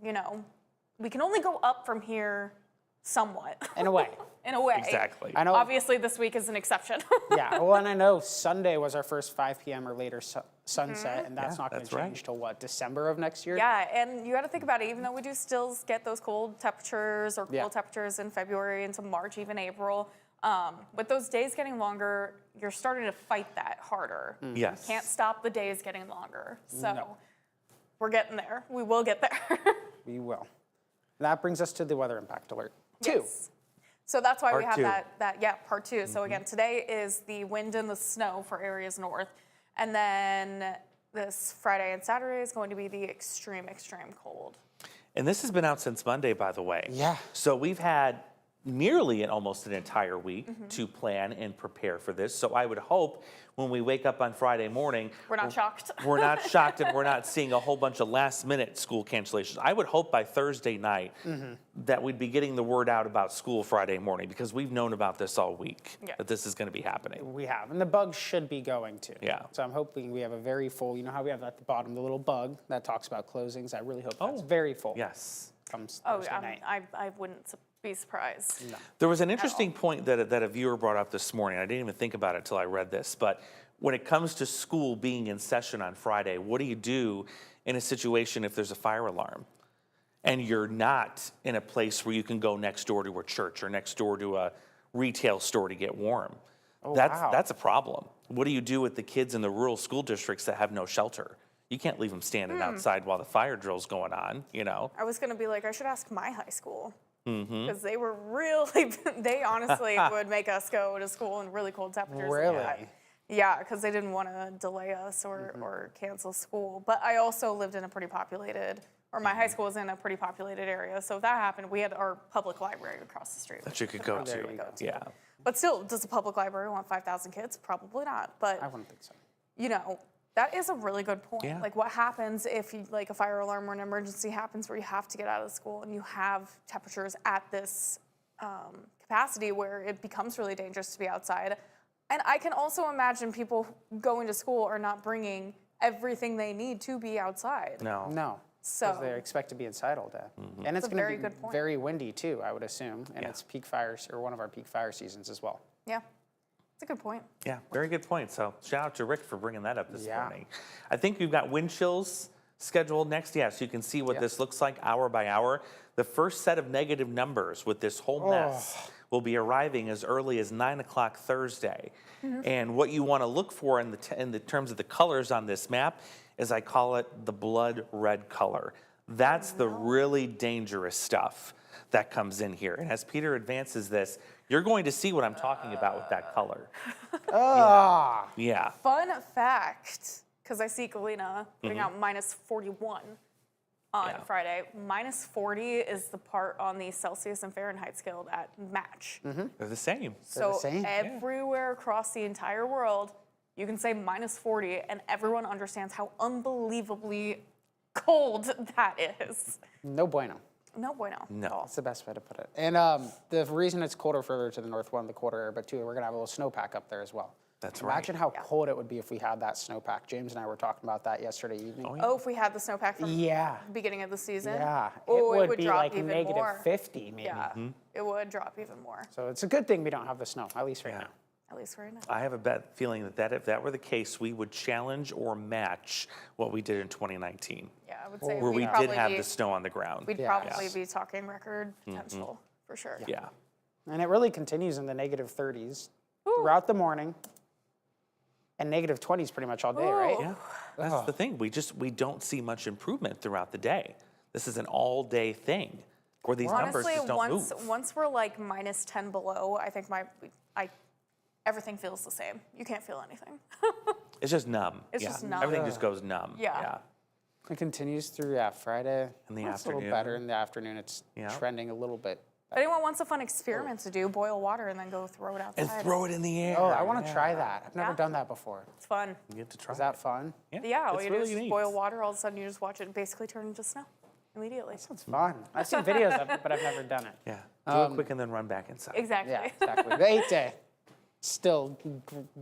K: we can only go up from here somewhat.
J: In a way.
K: In a way.
A: Exactly.
J: I know.
K: Obviously, this week is an exception.
J: Yeah, well, and I know Sunday was our first 5 p.m. or later sunset, and that's not going to change till what, December of next year?
K: Yeah, and you got to think about it. Even though we do still get those cold temperatures or cool temperatures in February into March, even April, with those days getting longer, you're starting to fight that harder.
A: Yes.
K: You can't stop the days getting longer. So we're getting there. We will get there.
J: We will. That brings us to the weather impact alert.
K: Yes. So that's why we
A: Part
K: have
A: two.
K: part two. So again, today is the wind and the snow for areas north. And then this Friday and Saturday is going to be the extreme, extreme cold.
A: And this has been out since Monday, by the way.
J: Yeah.
A: So we've had nearly almost an entire week to plan and prepare for this. So I would hope when we wake up on Friday morning,
K: We're not shocked.
A: we're not shocked and we're not seeing a whole bunch of last minute school cancellations. I would hope by Thursday night that we'd be getting the word out about school Friday morning, because we've known about this all week, that this is going to be happening.
J: We have, and the bug should be going to.
A: Yeah.
J: So I'm hoping we have a very full, you know how we have at the bottom the little bug that talks about closings? I really hope that's very full.
A: Yes.
J: Comes
K: Oh,
J: Thursday night.
K: I wouldn't be surprised.
J: No.
A: There was an interesting point that a viewer brought up this morning. I didn't even think about it until I read this. But when it comes to school being in session on Friday, what do you do in a situation if there's a fire alarm and you're not in a place where you can go next door to a church or next door to a retail store to get warm?
J: Oh,
A: That's a problem. What do you do with the kids in the rural school districts that have no shelter? You can't leave them standing outside while the fire drill's going on,
K: I was going to be like, I should ask my high school. because they were really, they honestly would make us go to school in really cold temperatures.
J: Really?
K: Yeah, because they didn't want to delay us or cancel school. But I also lived in a pretty populated, or my high school was in a pretty populated area. So if that happened, we had our public library across the street.
A: That you could go to. Yeah.
K: But still, does a public library want 5,000 kids? Probably not. But
J: I wouldn't think so.
K: you know, that is a really good point.
A: Yeah.
K: Like, what happens if you, like, a fire alarm or an emergency happens where you have to get out of the school and you have temperatures at this capacity where it becomes really dangerous to be outside? And I can also imagine people going to school are not bringing everything they need to be outside.
J: No.
K: So
J: Because they expect to be inside all day. And it's
K: That's a
J: going
K: very
J: to be
K: good point.
J: very windy too, I would assume. And it's peak fires, or one of our peak fire seasons as well.
K: Yeah, it's a good point.
A: Yeah, very good point. So shout out to Rick for bringing that up this morning. I think we've got wind chills scheduled next. Yeah, so you can see what this looks like hour by hour. The first set of negative numbers with this whole mess will be arriving as early as 9 o'clock Thursday. And what you want to look for in the terms of the colors on this map is, I call it the blood red color. That's the really dangerous stuff that comes in here. And as Peter advances this, you're going to see what I'm talking about with that color. Yeah.
K: Fun fact, because I see Galena putting out minus 41 on Friday. Minus 40 is the part on the Celsius and Fahrenheit scale at match.
A: They're the same.
K: So everywhere across the entire world, you can say minus 40 and everyone understands how unbelievably cold that is.
J: No bueno.
K: No bueno.
A: No.
J: That's the best way to put it. And the reason it's colder further to the north, one, the colder air, but two, we're going to have a little snowpack up there as well.
A: That's right.
J: Imagine how cold it would be if we had that snowpack. James and I were talking about that yesterday evening.
K: Oh, if we had the snowpack from the beginning of the season?
J: Yeah.
K: Oh,
J: it would be
K: drop
J: like
K: even
J: negative
K: more.
J: 50 maybe.
K: Yeah, it would drop even more,
J: So it's a good thing we don't have the snow, at least right now.
K: at least right now.
A: I have a bad feeling that if that were the case, we would challenge or match what we did in 2019.
K: Yeah, I would say
A: where we
K: we'd
A: did
K: probably
A: have
K: be-
A: the snow on the ground.
K: We'd probably be talking record potential for sure.
A: Yeah.
J: And it really continues in the negative 30s throughout the morning. And negative 20s pretty much all day, right?
A: Yeah, that's the thing. We don't see much improvement throughout the day. This is an all-day thing where these numbers
K: Honestly,
A: just don't move.
K: once we're like minus 10 below, I think everything feels the same. You can't feel anything.
A: It's just numb.
K: It's just numb.
A: Everything just goes numb.
K: Yeah.
J: It continues through Friday.
A: In the
J: It's a little
A: afternoon.
J: better in the afternoon. It's trending a little bit.
K: If anyone wants a fun experiment to do, boil water and then go throw it outside.
A: And throw it in the air.
J: Oh, I want to try that. I've never done that before.
K: It's fun.
A: You get to try
J: Is that fun?
K: Yeah, all
A: it's
K: you
A: really
K: do is
A: neat.
K: boil water, all of a sudden you just watch it basically turn into snow immediately.
J: It's fun. I've seen videos of it, but I've never done it.
A: Yeah. Do it quick and then run back inside.
K: Exactly.
J: Yeah, exactly. The 8 day. Still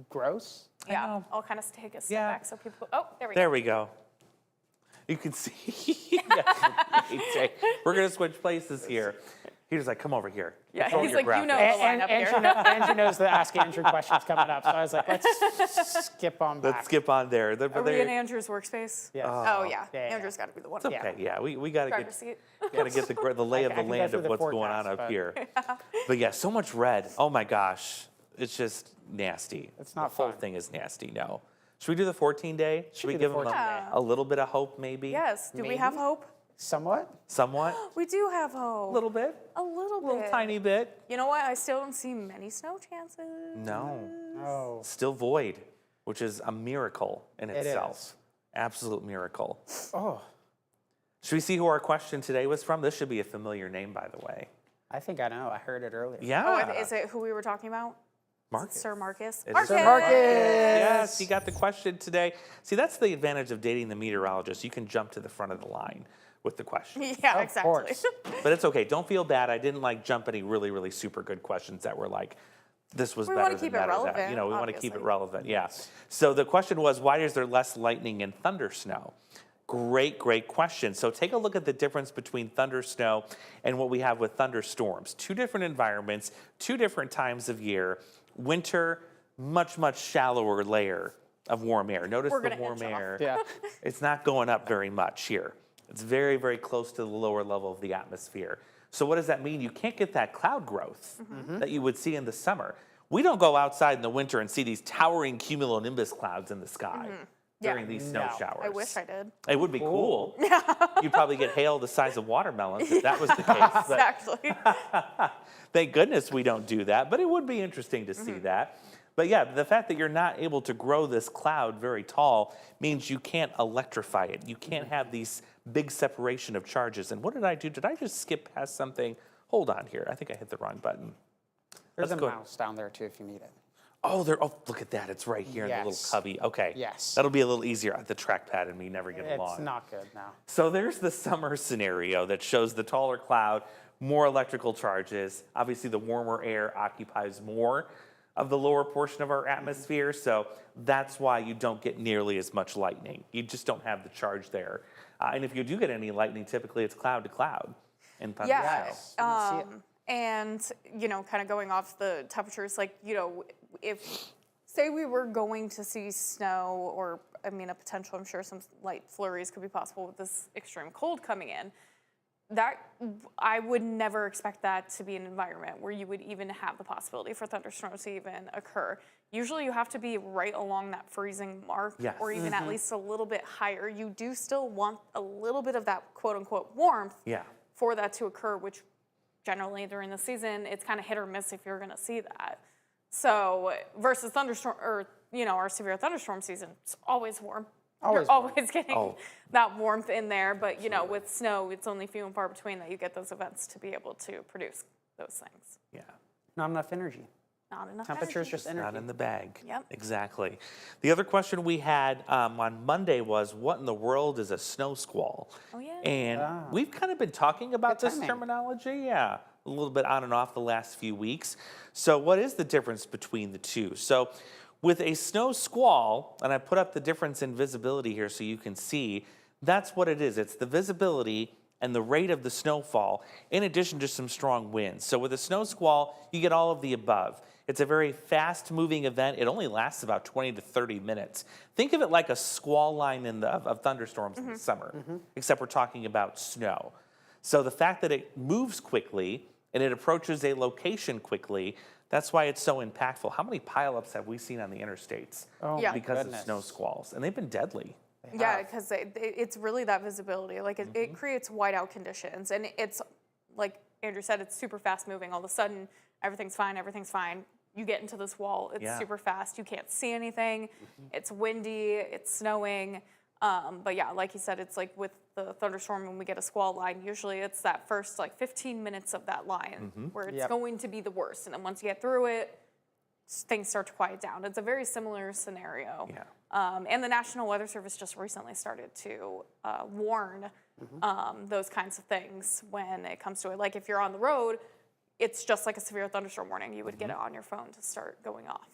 J: gross.
K: Yeah, I'll kind of take a step back so people. Oh, there we
A: There
K: go.
A: we go. You can see. We're going to switch places here. Peter's like, come over here.
K: Yeah,
A: Control
K: he's
A: your
K: like, you know
A: graphics.
K: the lineup here.
J: Andrew knows the Ask Andrew questions coming up, so I was like, let's skip on back.
A: Let's skip on there.
K: Are we in Andrew's workspace?
J: Yes.
K: Oh, yeah. Andrew's got to be the one.
A: It's okay. Yeah, we got to
K: Driver's
A: get
K: seat.
A: the lay of
J: I
A: the
J: can go
A: land
J: through
A: of
J: the
A: what's going on
J: forecast,
A: up
J: but-
A: here. But yeah, so much red. Oh my gosh, it's just nasty.
J: It's not
A: the whole
J: fun.
A: thing is nasty. No. Should we do the 14-day? Should we
J: do the
A: give them
J: 14 day.
A: a little bit of hope, maybe?
K: Yes. Do we have hope?
J: Somewhat.
A: Somewhat.
K: We do have hope.
A: A little bit.
K: A little
A: A little tiny bit.
K: You know what? I still don't see many snow chances.
A: No.
J: Oh.
A: Still void, which is a miracle in
J: It
A: itself.
J: is.
A: Absolute miracle.
J: Oh.
A: Should we see who our question today was from? This should be a familiar name, by the way.
J: I think I know. I heard it earlier.
A: Yeah.
K: Oh, is it who we were talking about?
A: Marcus.
K: Sir Marcus.
A: It is
K: Marcus!
A: Sir Marcus. Yes, you got the question today. See, that's the advantage of dating the meteorologist. You can jump to the front of the line with the question.
K: Yeah, exactly.
A: But it's okay. Don't feel bad. I didn't jump any really, really super good questions that were like, this was
K: We
A: better
K: wanna
A: than
K: keep it
A: that or that.
K: relevant,
A: You know, we want to keep it
K: obviously.
A: relevant. Yeah. So the question was, why is there less lightning and thunder snow? Great question. So take a look at the difference between thunder snow and what we have with thunderstorms. Two different environments, two different times of year. Winter, much shallower layer of warm air. Notice
K: We're
A: the
K: gonna
A: warm
K: inch off.
A: air.
J: Yeah.
A: It's not going up very much here. It's very, very close to the lower level of the atmosphere. So what does that mean? You can't get that cloud growth that you would see in the summer. We don't go outside in the winter and see these towering cumulonimbus clouds in the sky. during these snow
K: No.
A: showers.
K: I wish I did.
A: It would be cool. You'd probably get hail the size of watermelons if that was the case. but-
K: Exactly.
A: Thank goodness we don't do that, but it would be interesting to see that. But yeah, the fact that you're not able to grow this cloud very tall means you can't electrify it. You can't have these big separation of charges. And what did I do? Did I just skip past something? Hold on here. I think I hit the wrong button.
J: There's
A: Let's
J: a
A: go.
J: mouse down there too if you need it.
A: Oh, look at that. It's right here in the little
J: Yes.
A: cubby. Okay.
J: Yes.
A: That'll be a little easier at the trackpad and me never get along.
J: It's not good now.
A: So there's the summer scenario that shows the taller cloud, more electrical charges. Obviously, the warmer air occupies more of the lower portion of our atmosphere, so that's why you don't get nearly as much lightning. You just don't have the charge there. And if you do get any lightning, typically it's cloud to cloud and thunder show.
K: And, kind of going off the temperatures, if, say we were going to see snow or, a potential, I'm sure some light flurries could be possible with this extreme cold coming in, I would never expect that to be an environment where you would even have the possibility for thunderstorms to even occur. Usually you have to be right along that freezing mark or even at least a little bit higher. You do still want a little bit of that quote unquote warmth for that to occur, which generally during the season, it's kind of hit or miss if you're going to see that. So versus thunderstorm or, our severe thunderstorm season, it's always warm. You're always getting that warmth in there, but with snow, it's only few and far between that you get those events to be able to produce those things.
A: Yeah.
J: Not enough energy.
K: Not enough
J: Temperature's
K: energy.
J: just energy.
A: Not in the bag.
K: Yep.
A: Exactly. The other question we had on Monday was, what in the world is a snow squall?
K: Oh, yeah.
A: And we've kind of been talking about this terminology, a little bit on and off the last few weeks. So what is the difference between the two? So with a snow squall, and I put up the difference in visibility here so you can see, that's what it is. It's the visibility and the rate of the snowfall in addition to some strong winds. So with a snow squall, you get all of the above. It's a very fast-moving event. It only lasts about 20 to 30 minutes. Think of it like a squall line of thunderstorms in the summer, except we're talking about snow. So the fact that it moves quickly and it approaches a location quickly, that's why it's so impactful. How many pileups have we seen on the interstates because of snow squalls? And they've been deadly.
K: Yeah, because it's really that visibility. Like it creates whiteout conditions, and it's like Andrew said, it's super fast moving. All of a sudden, everything's fine. You get into this wall, it's super fast. You can't see anything. It's windy. It's snowing. But yeah, like you said, it's like with the thunderstorm when we get a squall line. Usually, it's that first 15 minutes of that line where it's going to be the worst, and then once you get through it, things start to quiet down. It's a very similar scenario. And the National Weather Service just recently started to warn those kinds of things when it comes to it. Like if you're on the road, it's just like a severe thunderstorm warning. You would get it on your phone to start going off.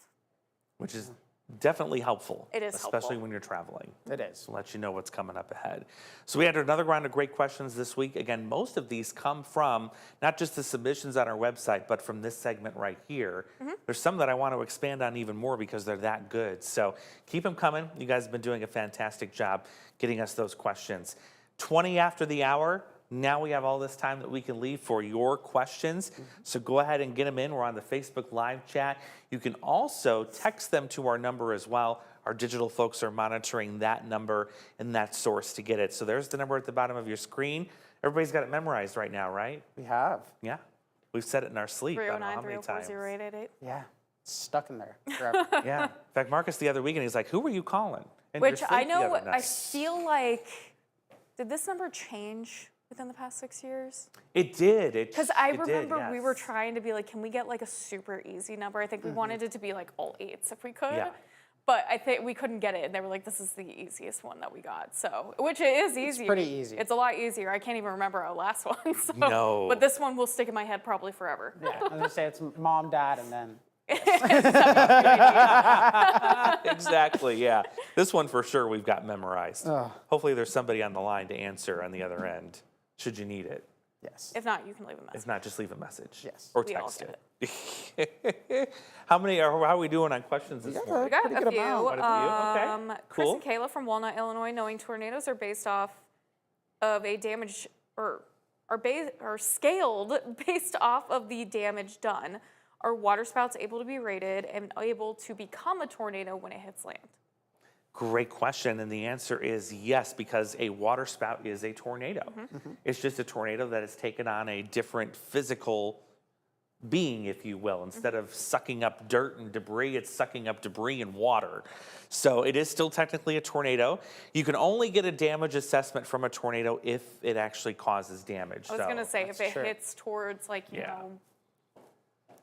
A: Which is definitely helpful.
K: It is
A: especially
K: helpful.
A: when you're traveling.
J: It is.
A: To let you know what's coming up ahead. So we had another round of great questions this week. Again, most of these come from not just the submissions on our website, but from this segment right here. There's some that I want to expand on even more because they're that good. So keep them coming. You guys have been doing a fantastic job getting us those questions. 20 after the hour. Now we have all this time that we can leave for your questions. So go ahead and get them in. We're on the Facebook live chat. You can also text them to our number as well. Our digital folks are monitoring that number and that source to get it. So there's the number at the bottom of your screen. Everybody's got it memorized right now, right?
J: We have.
A: Yeah. We've said it in our sleep. I don't know how
K: 309
A: many times.
K: 304 0888.
J: Yeah. It's stuck in there forever.
A: Yeah. In fact, Marcus the other weekend, he's like, who were you calling? In
K: Which
A: your
K: I
A: sleep the
K: know,
A: other
K: I
A: night?"
K: feel like, did this number change within the past 6 years?
A: It did.
K: Because I
A: it did,
K: remember we were
A: yes.
K: trying to be like, can we get like a super easy number? I think we wanted it to be like all 8s if we could.
A: Yeah.
K: But I think we couldn't get it. And they were like, this is the easiest one that we got. So, which it is easy.
J: It's pretty easy.
K: It's a lot easier. I can't even remember our last one. So,
A: No.
K: But this one will stick in my head probably forever.
J: Yeah. I was going to say it's mom, dad, and then.
A: Exactly, yeah. This one for sure we've got memorized. Hopefully there's somebody on the line to answer on the other end, should you need it.
J: Yes.
K: If not, you can leave a message.
A: If not, just leave a message.
J: Yes.
A: Or
K: We all
A: text
K: get
A: it. How are we doing on questions this morning?
K: We got
J: Pretty
K: a
J: good
K: few.
J: amount.
A: Quite a few. Okay,
K: Chris
A: cool.
K: and Kayla from Walnut, Illinois, knowing tornadoes are based off of a damage or are scaled based off of the damage done. Are waterspouts able to be rated and able to become a tornado when it hits land?
A: Great question, and the answer is yes, because a water spout is a tornado. It's just a tornado that has taken on a different physical being, if you will. Instead of sucking up dirt and debris, it's sucking up debris and water. So it is still technically a tornado. You can only get a damage assessment from a tornado if it actually causes damage.
K: I was going to say, if it hits towards, like, you know,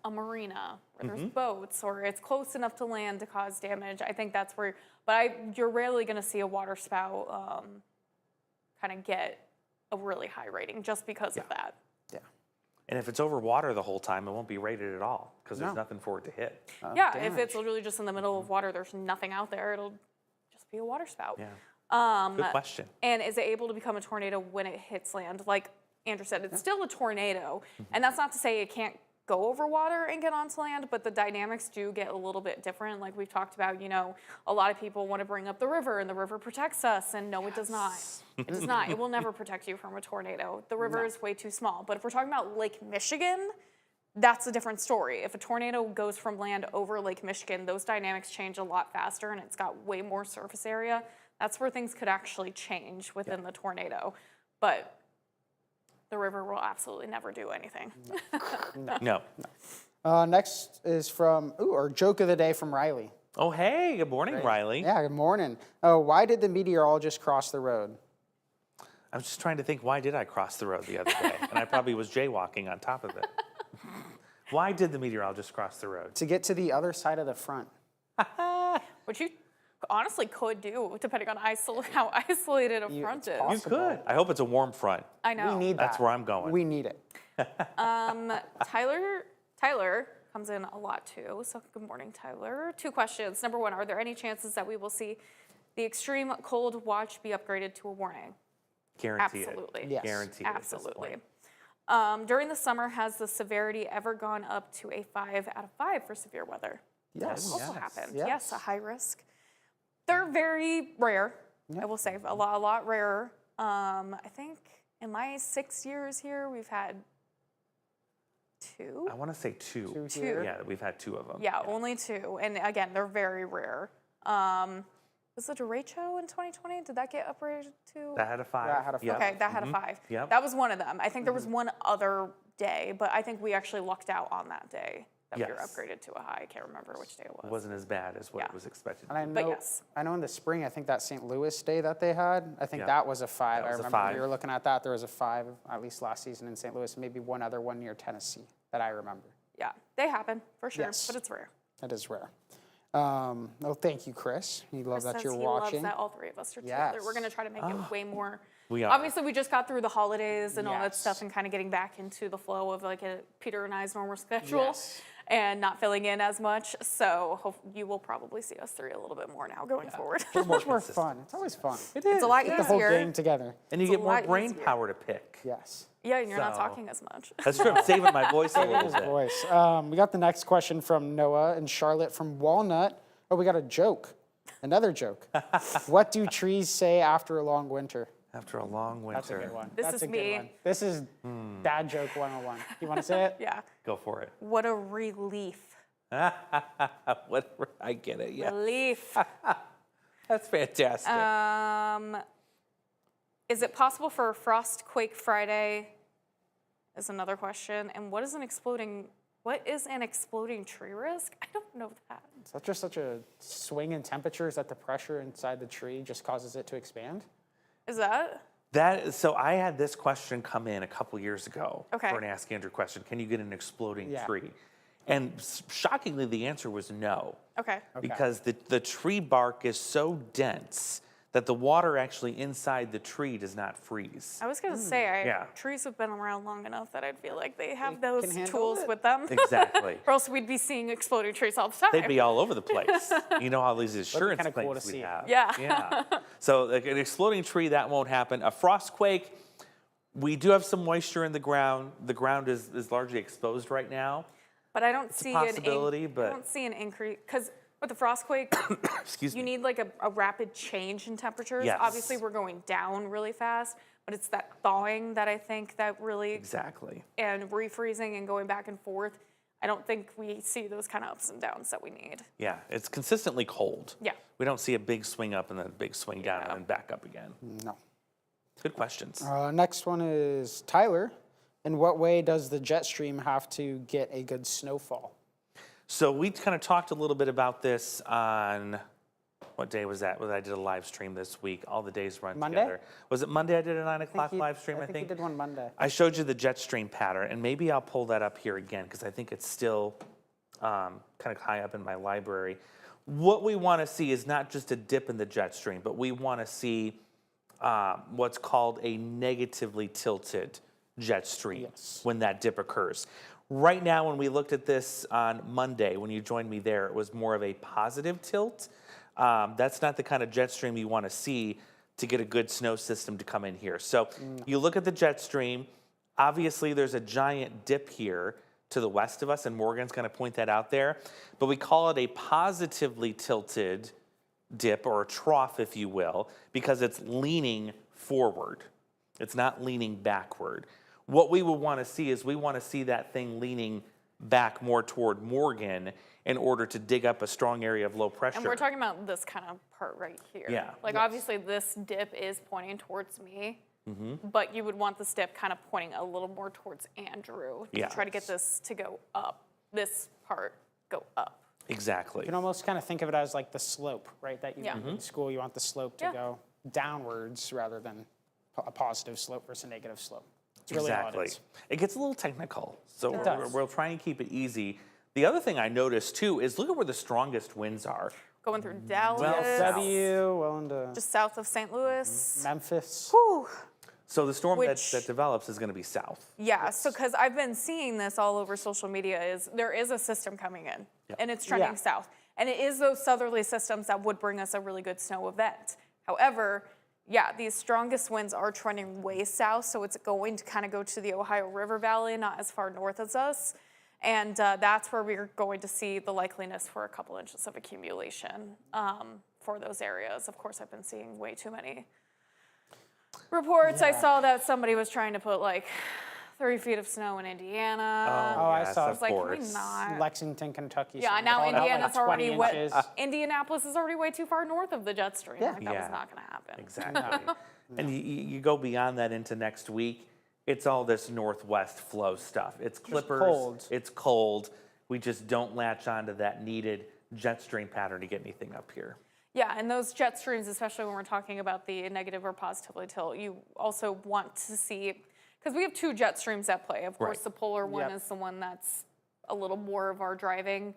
K: a marina where there's boats, or it's close enough to land to cause damage, I think that's where, you're rarely going to see a water spout kind of get a really high rating just because of that.
A: And if it's over water the whole time, it won't be rated at all because there's nothing for it to hit.
K: Yeah, if it's literally just in the middle of water, there's nothing out there, it'll just be a water spout.
A: Good question.
K: And is it able to become a tornado when it hits land? Like Andrew said, it's still a tornado. And that's not to say it can't go over water and get onto land, but the dynamics do get a little bit different. Like we've talked about, you know, a lot of people want to bring up the river, and the river protects us, and no, it does not. It does not. It will never protect you from a tornado. The river is way too small. But if we're talking about Lake Michigan, that's a different story. If a tornado goes from land over Lake Michigan, those dynamics change a lot faster, and it's got way more surface area. That's where things could actually change within the tornado. But the river will absolutely never do anything.
A: No.
J: Next is from, our joke of the day from Riley.
A: Oh, hey, good morning, Riley.
J: Yeah, good morning. Why did the meteorologist cross the road?
A: I was just trying to think, why did I cross the road the other day? And I probably was jaywalking on top of it. Why did the meteorologist cross the road?
J: To get to the other side of the front.
K: Which you honestly could do, depending on how isolated a front is.
A: You could. I hope it's a warm front.
K: I know.
J: We need
A: That's
J: that.
A: where I'm going.
J: We need it.
K: Tyler comes in a lot too. So good morning, Tyler. 2 questions. Number 1, are there any chances that we will see the extreme cold watch be upgraded to a warning?
A: Guaranteed.
K: Absolutely.
J: Yes.
A: Guaranteed.
K: Absolutely. During the summer, has the severity ever gone up to a 5 out of 5 for severe weather?
J: Yes.
K: That also happened.
J: Yes.
K: Yes, a high risk. They're very rare. I will say a lot rarer. I think in my 6 years here, we've had 2.
A: I want to say 2.
K: 2.
A: Yeah, we've had 2 of them.
K: Yeah, only 2. And again, they're very rare. Was the derecho in 2020? Did that get upgraded to?
A: That had a 5.
J: That had a 5.
K: Okay, that had a 5.
A: Yep.
K: That was one of them. I think there was one other day, but I think we actually lucked out on that day that we were
A: Yes.
K: upgraded to a high. I can't remember which day it was.
A: It wasn't as bad as what it was expected.
J: And I know,
K: But yes.
J: I know in the spring, I think that St. Louis day that they had, I think
A: Yeah.
J: that was a 5.
A: That was
J: I
A: a
J: remember
A: 5.
J: we were looking at that. There was a 5, at least last season in St. Louis, maybe one other one near Tennessee that I remember.
K: Yeah, they happen for sure,
J: Yes.
K: but it's rare.
J: That is rare. No, thank you, Chris. We love
K: Chris
J: that
K: says
J: you're
K: he
J: watching.
K: loves that all 3 of us are
J: Yes.
K: together. We're going to try to make it way more.
A: We are.
K: Obviously, we just got through the holidays and all that
J: Yes.
K: stuff and kind of getting back into the flow of like Peter and I's normal schedule.
J: Yes.
K: And not filling in as much. So you will probably see us 3 a little bit more now going forward.
J: It's much more fun. It's always fun.
A: It is.
K: It's a lot
J: Get the whole
K: easier.
J: gang together.
A: And you
K: It's
A: get
K: a
A: more
K: lot
A: brain
K: easier.
A: power to pick.
J: Yes.
K: Yeah, and you're not
A: So-
K: talking as much.
A: That's true. I'm saving my voice a little
J: His
A: bit.
J: voice. We got the next question from Noah and Charlotte from Walnut. Oh, we got a joke. Another joke. What do trees say after a long winter?
A: After a long winter.
J: That's a good one.
K: This
J: That's
K: is
J: a good
K: me.
J: one. This is dad joke 101. You want to say it?
K: Yeah.
A: Go for it.
K: What a relief.
A: Whatever. I get it. Yeah.
K: Relief.
A: That's fantastic.
K: Is it possible for a frost quake Friday? Is another question. And what is an exploding tree risk? I don't know that.
J: Is that just such a swing in temperatures that the pressure inside the tree just causes it to expand?
K: Is that?
A: So I had this question come in a couple years ago
K: Okay.
A: for an Ask Andrew question. Can you get an exploding
J: Yeah.
A: tree? And shockingly, the answer was no.
K: Okay.
A: Because the tree bark is so dense that the water actually inside the tree does not freeze.
K: I was going to say,
A: Yeah.
K: trees have been around long enough that I'd feel like they have those
J: can handle
K: tools
J: it.
K: with them.
A: Exactly.
K: Or else we'd be seeing exploding trees all the time.
A: They'd be all over the place. You know how these insurance
J: kinda cool
A: claims
J: to
A: we
J: see.
A: have.
K: Yeah.
A: Yeah. So like an exploding tree, that won't happen. A frost quake, we do have some moisture in the ground. The ground is largely exposed right now.
K: But I don't
A: It's a
K: see
A: possibility,
K: I
A: but-
K: don't see an increase because with the frostquake,
A: Excuse
K: you
A: me.
K: need like a rapid change in temperatures.
A: Yes.
K: Obviously, we're going down really fast, but it's that thawing that I think that really
A: Exactly.
K: and refreezing and going back and forth. I don't think we see those kind of ups and downs that we need.
A: Yeah, it's consistently cold.
K: Yeah.
A: We don't see a big swing up and then a big swing down and then back up again.
J: No.
A: Good questions.
J: Next one is Tyler. In what way does the jet stream have to get a good snowfall?
A: So we kind of talked a little bit about this on, what day was that? I did a live stream this week. All the days run
J: Monday?
A: together. Was it Monday I did a 9 o'clock live stream,
J: I think you did one Monday.
A: I showed you the jet stream pattern, and maybe I'll pull that up here again because I think it's still kind of high up in my library. What we want to see is not just a dip in the jet stream, but we want to see what's called a negatively tilted jet stream when that dip occurs. Right now, when we looked at this on Monday, when you joined me there, it was more of a positive tilt. That's not the kind of jet stream you want to see to get a good snow system to come in here. So you look at the jet stream. Obviously, there's a giant dip here to the west of us, and Morgan's going to point that out there. But we call it a positively tilted dip, or a trough, if you will, because it's leaning forward. It's not leaning backward. What we would want to see is we want to see that thing leaning back more toward Morgan in order to dig up a strong area of low pressure.
K: And we're talking about this kind of part right here.
A: Yeah.
K: Like obviously this dip is pointing towards me, but you would want this dip kind of pointing a little more towards Andrew to try to get this to go up. This part go up.
A: Exactly.
J: You can almost kind of think of it as like the slope, right? That you in school, you want the slope to go downwards rather than a positive slope versus a negative slope. It's really all it is.
A: It gets a little technical, so
J: It does.
A: we'll try and keep it easy. The other thing I noticed too is look at where the strongest winds are.
K: Going through Dallas.
J: well into
K: just south of St. Louis.
J: Memphis.
K: Whew.
A: So the storm that develops is going to be south.
K: Yeah, so because I've been seeing this all over social media, is there is a system coming in, and it's trending south. And it is those southerly systems that would bring us a really good snow event. However, yeah, these strongest winds are trending way south, so it's going to kind of go to the Ohio River Valley, not as far north as us. And that's where we're going to see the likeliness for a couple inches of accumulation for those areas. Of course, I've been seeing way too many reports. I saw that somebody was trying to put like 3 feet of snow in Indiana.
J: Oh, I saw.
K: I was like, can we not?
J: Lexington, Kentucky.
K: Yeah,
J: somebody
K: now
J: called out, like,
K: Indiana's
J: 20
K: already wet.
J: inches.
K: Indianapolis is already way too far north of the jet stream. Like, that was not going to happen.
A: Exactly. And you go beyond that into next week, it's all this northwest flow stuff. It's clippers.
J: Cold.
A: It's cold. We just don't latch onto that needed jet stream pattern to get anything up here.
K: Yeah, and those jet streams, especially when we're talking about the negative or positively tilt, you also want to see, because we have 2 jet streams at play. Of course, the polar one is the one that's a little more of our driving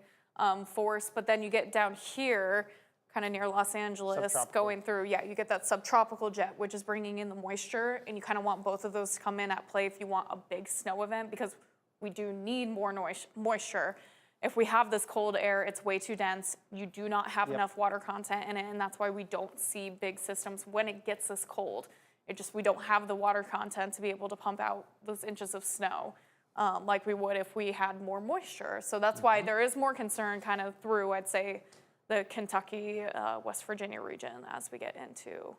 K: force, but then you get down here, kind of near Los Angeles, going through, you get that subtropical jet, which is bringing in the moisture, and you kind of want both of those to come in at play if you want a big snow event, because we do need more moisture. If we have this cold air, it's way too dense. You do not have enough water content in it, and that's why we don't see big systems when it gets this cold. We don't have the water content to be able to pump out those inches of snow like we would if we had more moisture. So that's why there is more concern kind of through, I'd say, the Kentucky, West Virginia region as we get into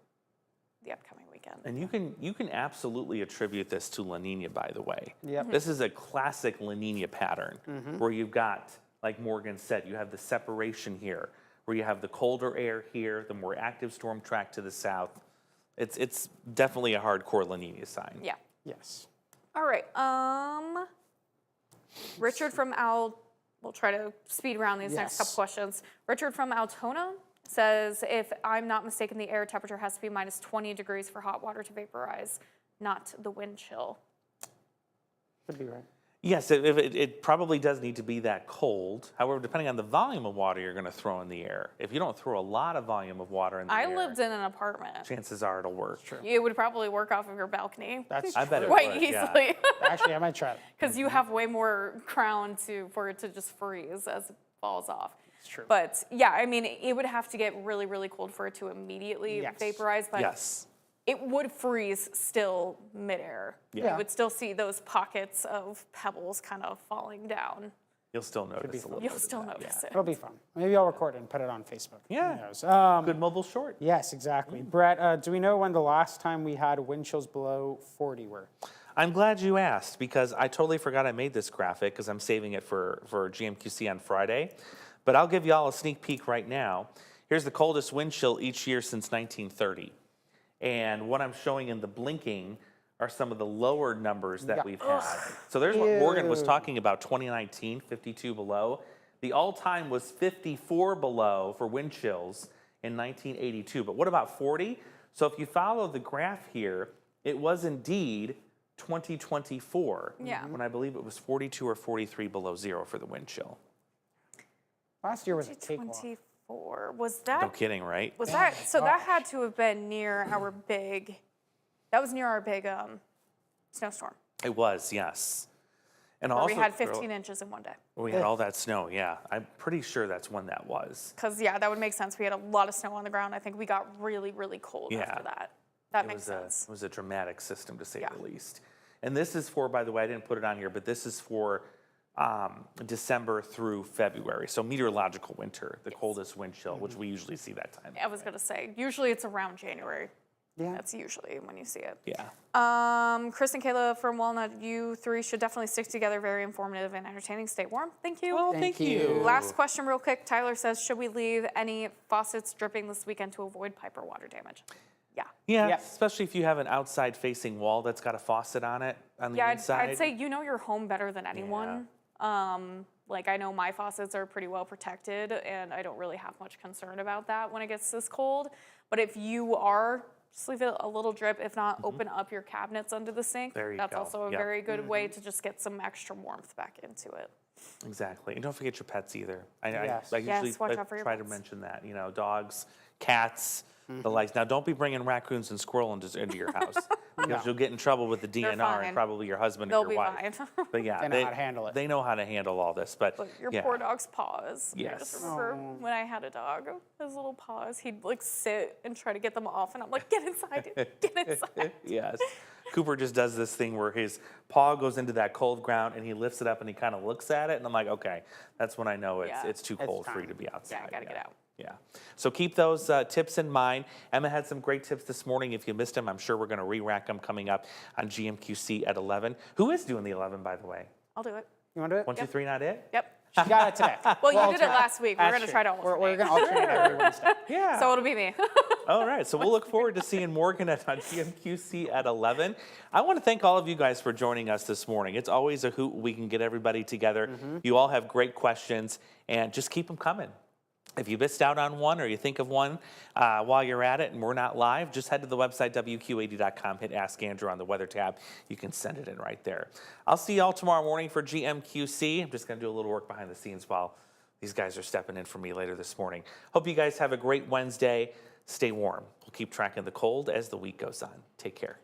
K: the upcoming weekend.
A: And you can absolutely attribute this to La Nina, by the way.
J: Yep.
A: This is a classic La Nina pattern where you've got, like Morgan said, you have the separation here, where you have the colder air here, the more active storm track to the south. It's definitely a hardcore La Nina sign.
K: Yeah.
J: Yes.
K: All right. Richard from we'll try to speed around these next couple questions. Richard from Altona says, if I'm not mistaken, the air temperature has to be minus 20 degrees for hot water to vaporize, not the wind chill.
J: Could be right.
A: Yes, it probably does need to be that cold. However, depending on the volume of water you're going to throw in the air, if you don't throw a lot of volume of water in the air,
K: I lived in an apartment.
A: chances are it'll work.
K: It would probably work off of your balcony.
A: I bet it
K: quite
A: would,
K: easily.
J: Actually, I might try it.
K: Because you have way more crown for it to just freeze as it falls off.
J: It's true.
K: But yeah, I mean, it would have to get really, really cold for it to immediately vaporize. But it would freeze still midair.
A: Yeah.
K: You would still see those pockets of pebbles kind of falling down.
A: You'll still notice a little
K: You'll
A: bit
K: still
A: of that,
K: notice it.
J: It'll be fun. Maybe I'll record it and put it on Facebook.
A: Yeah.
J: Who knows?
A: Good mobile short.
J: Yes, exactly. Brett, do we know when the last time we had wind chills below 40 were?
A: I'm glad you asked because I totally forgot I made this graphic because I'm saving it for GMQC on Friday. But I'll give y'all a sneak peek right now. Here's the coldest wind chill each year since 1930. And what I'm showing in the blinking are some of the lower numbers that we've had. So there's what Morgan was talking about, 2019, 52 below. The all-time was 54 below for wind chills in 1982. But what about 40? So if you follow the graph here, it was indeed 2024, when I believe it was 42 or 43 below zero for the wind chill.
J: Last year was a cakewalk.
K: 2024. Was that?
A: No kidding, right?
K: Was that? So that had to have been near our big. That was near our big snowstorm.
A: It was, yes. And
K: Where
A: also,
K: we had 15 inches in one day.
A: we had all that snow, yeah. I'm pretty sure that's when that was.
K: Because that would make sense. We had a lot of snow on the ground. I think we got really, really cold after that. That makes sense.
A: It was a dramatic system, to say the least. And this is for, by the way, I didn't put it on here, but this is for December through February. So meteorological winter, the coldest wind chill, which we usually see that time.
K: I was going to say, usually it's around January. Yeah. That's usually when you see it.
A: Yeah.
K: Chris and Kayla from Walnut, you three should definitely stick together. Very informative and entertaining. Stay warm. Thank you.
A: Oh, thank you.
K: Last question real quick. Tyler says, should we leave any faucets dripping this weekend to avoid pipe or water damage?
A: Yeah, especially if you have an outside facing wall that's got a faucet on it on the inside.
K: I'd say you know your home better than anyone. Like I know my faucets are pretty well protected and I don't really have much concern about that when it gets this cold. But if you are, just leave it a little drip. If not, open up your cabinets under the sink.
A: There you
K: That's
A: go.
K: also a very good way to just get some extra warmth back into it.
A: Exactly. And don't forget your pets either. I
K: Yes.
A: usually
K: Yes, watch out for your
A: try to
K: pets.
A: mention that. You know, dogs, cats, the likes. Now, don't be bringing raccoons and squirrel into your house because you'll get in trouble with the DNR
K: fine.
A: and probably your husband
K: They'll
A: or your
K: be
A: wife.
K: fine.
A: But yeah,
J: They know how to handle it.
A: They know how to handle all this. But
K: Your
A: yeah.
K: poor dog's paws. I
A: Yes.
K: just remember when I had a dog, his little paws, he'd like sit and try to get them off, and I'm like, get inside, get inside.
A: Yes. Cooper just does this thing where his paw goes into that cold ground and he lifts it up and he kind of looks at it, and I'm like, okay, that's when I know it's too cold for you to be outside.
K: Yeah, I gotta get out.
A: Yeah. So keep those tips in mind. Emma had some great tips this morning. If you missed them, I'm sure we're going to re-rack them coming up on GMQC at 11. Who is doing the 11, by the way?
K: I'll do it.
J: You want to do it?
A: 1, 2, 3, not it?
K: Yep.
J: She got it today.
K: Well, you did it last week. We're going to try to alternate.
J: We're going to alternate every Wednesday.
A: Yeah.
K: So it'll be me.
A: All right, so we'll look forward to seeing Morgan on GMQC at 11. I want to thank all of you guys for joining us this morning. It's always a hoot we can get everybody together. You all have great questions, and just keep them coming. If you missed out on one or you think of one while you're at it and we're not live, just head to the website, WQAD.com, hit Ask Andrew on the weather tab. You can send it in right there. I'll see y'all tomorrow morning for GMQC. I'm just going to do a little work behind the scenes while these guys are stepping in for me later this morning. Hope you guys have a great Wednesday. Stay warm. We'll keep tracking the cold as the week goes on. Take care.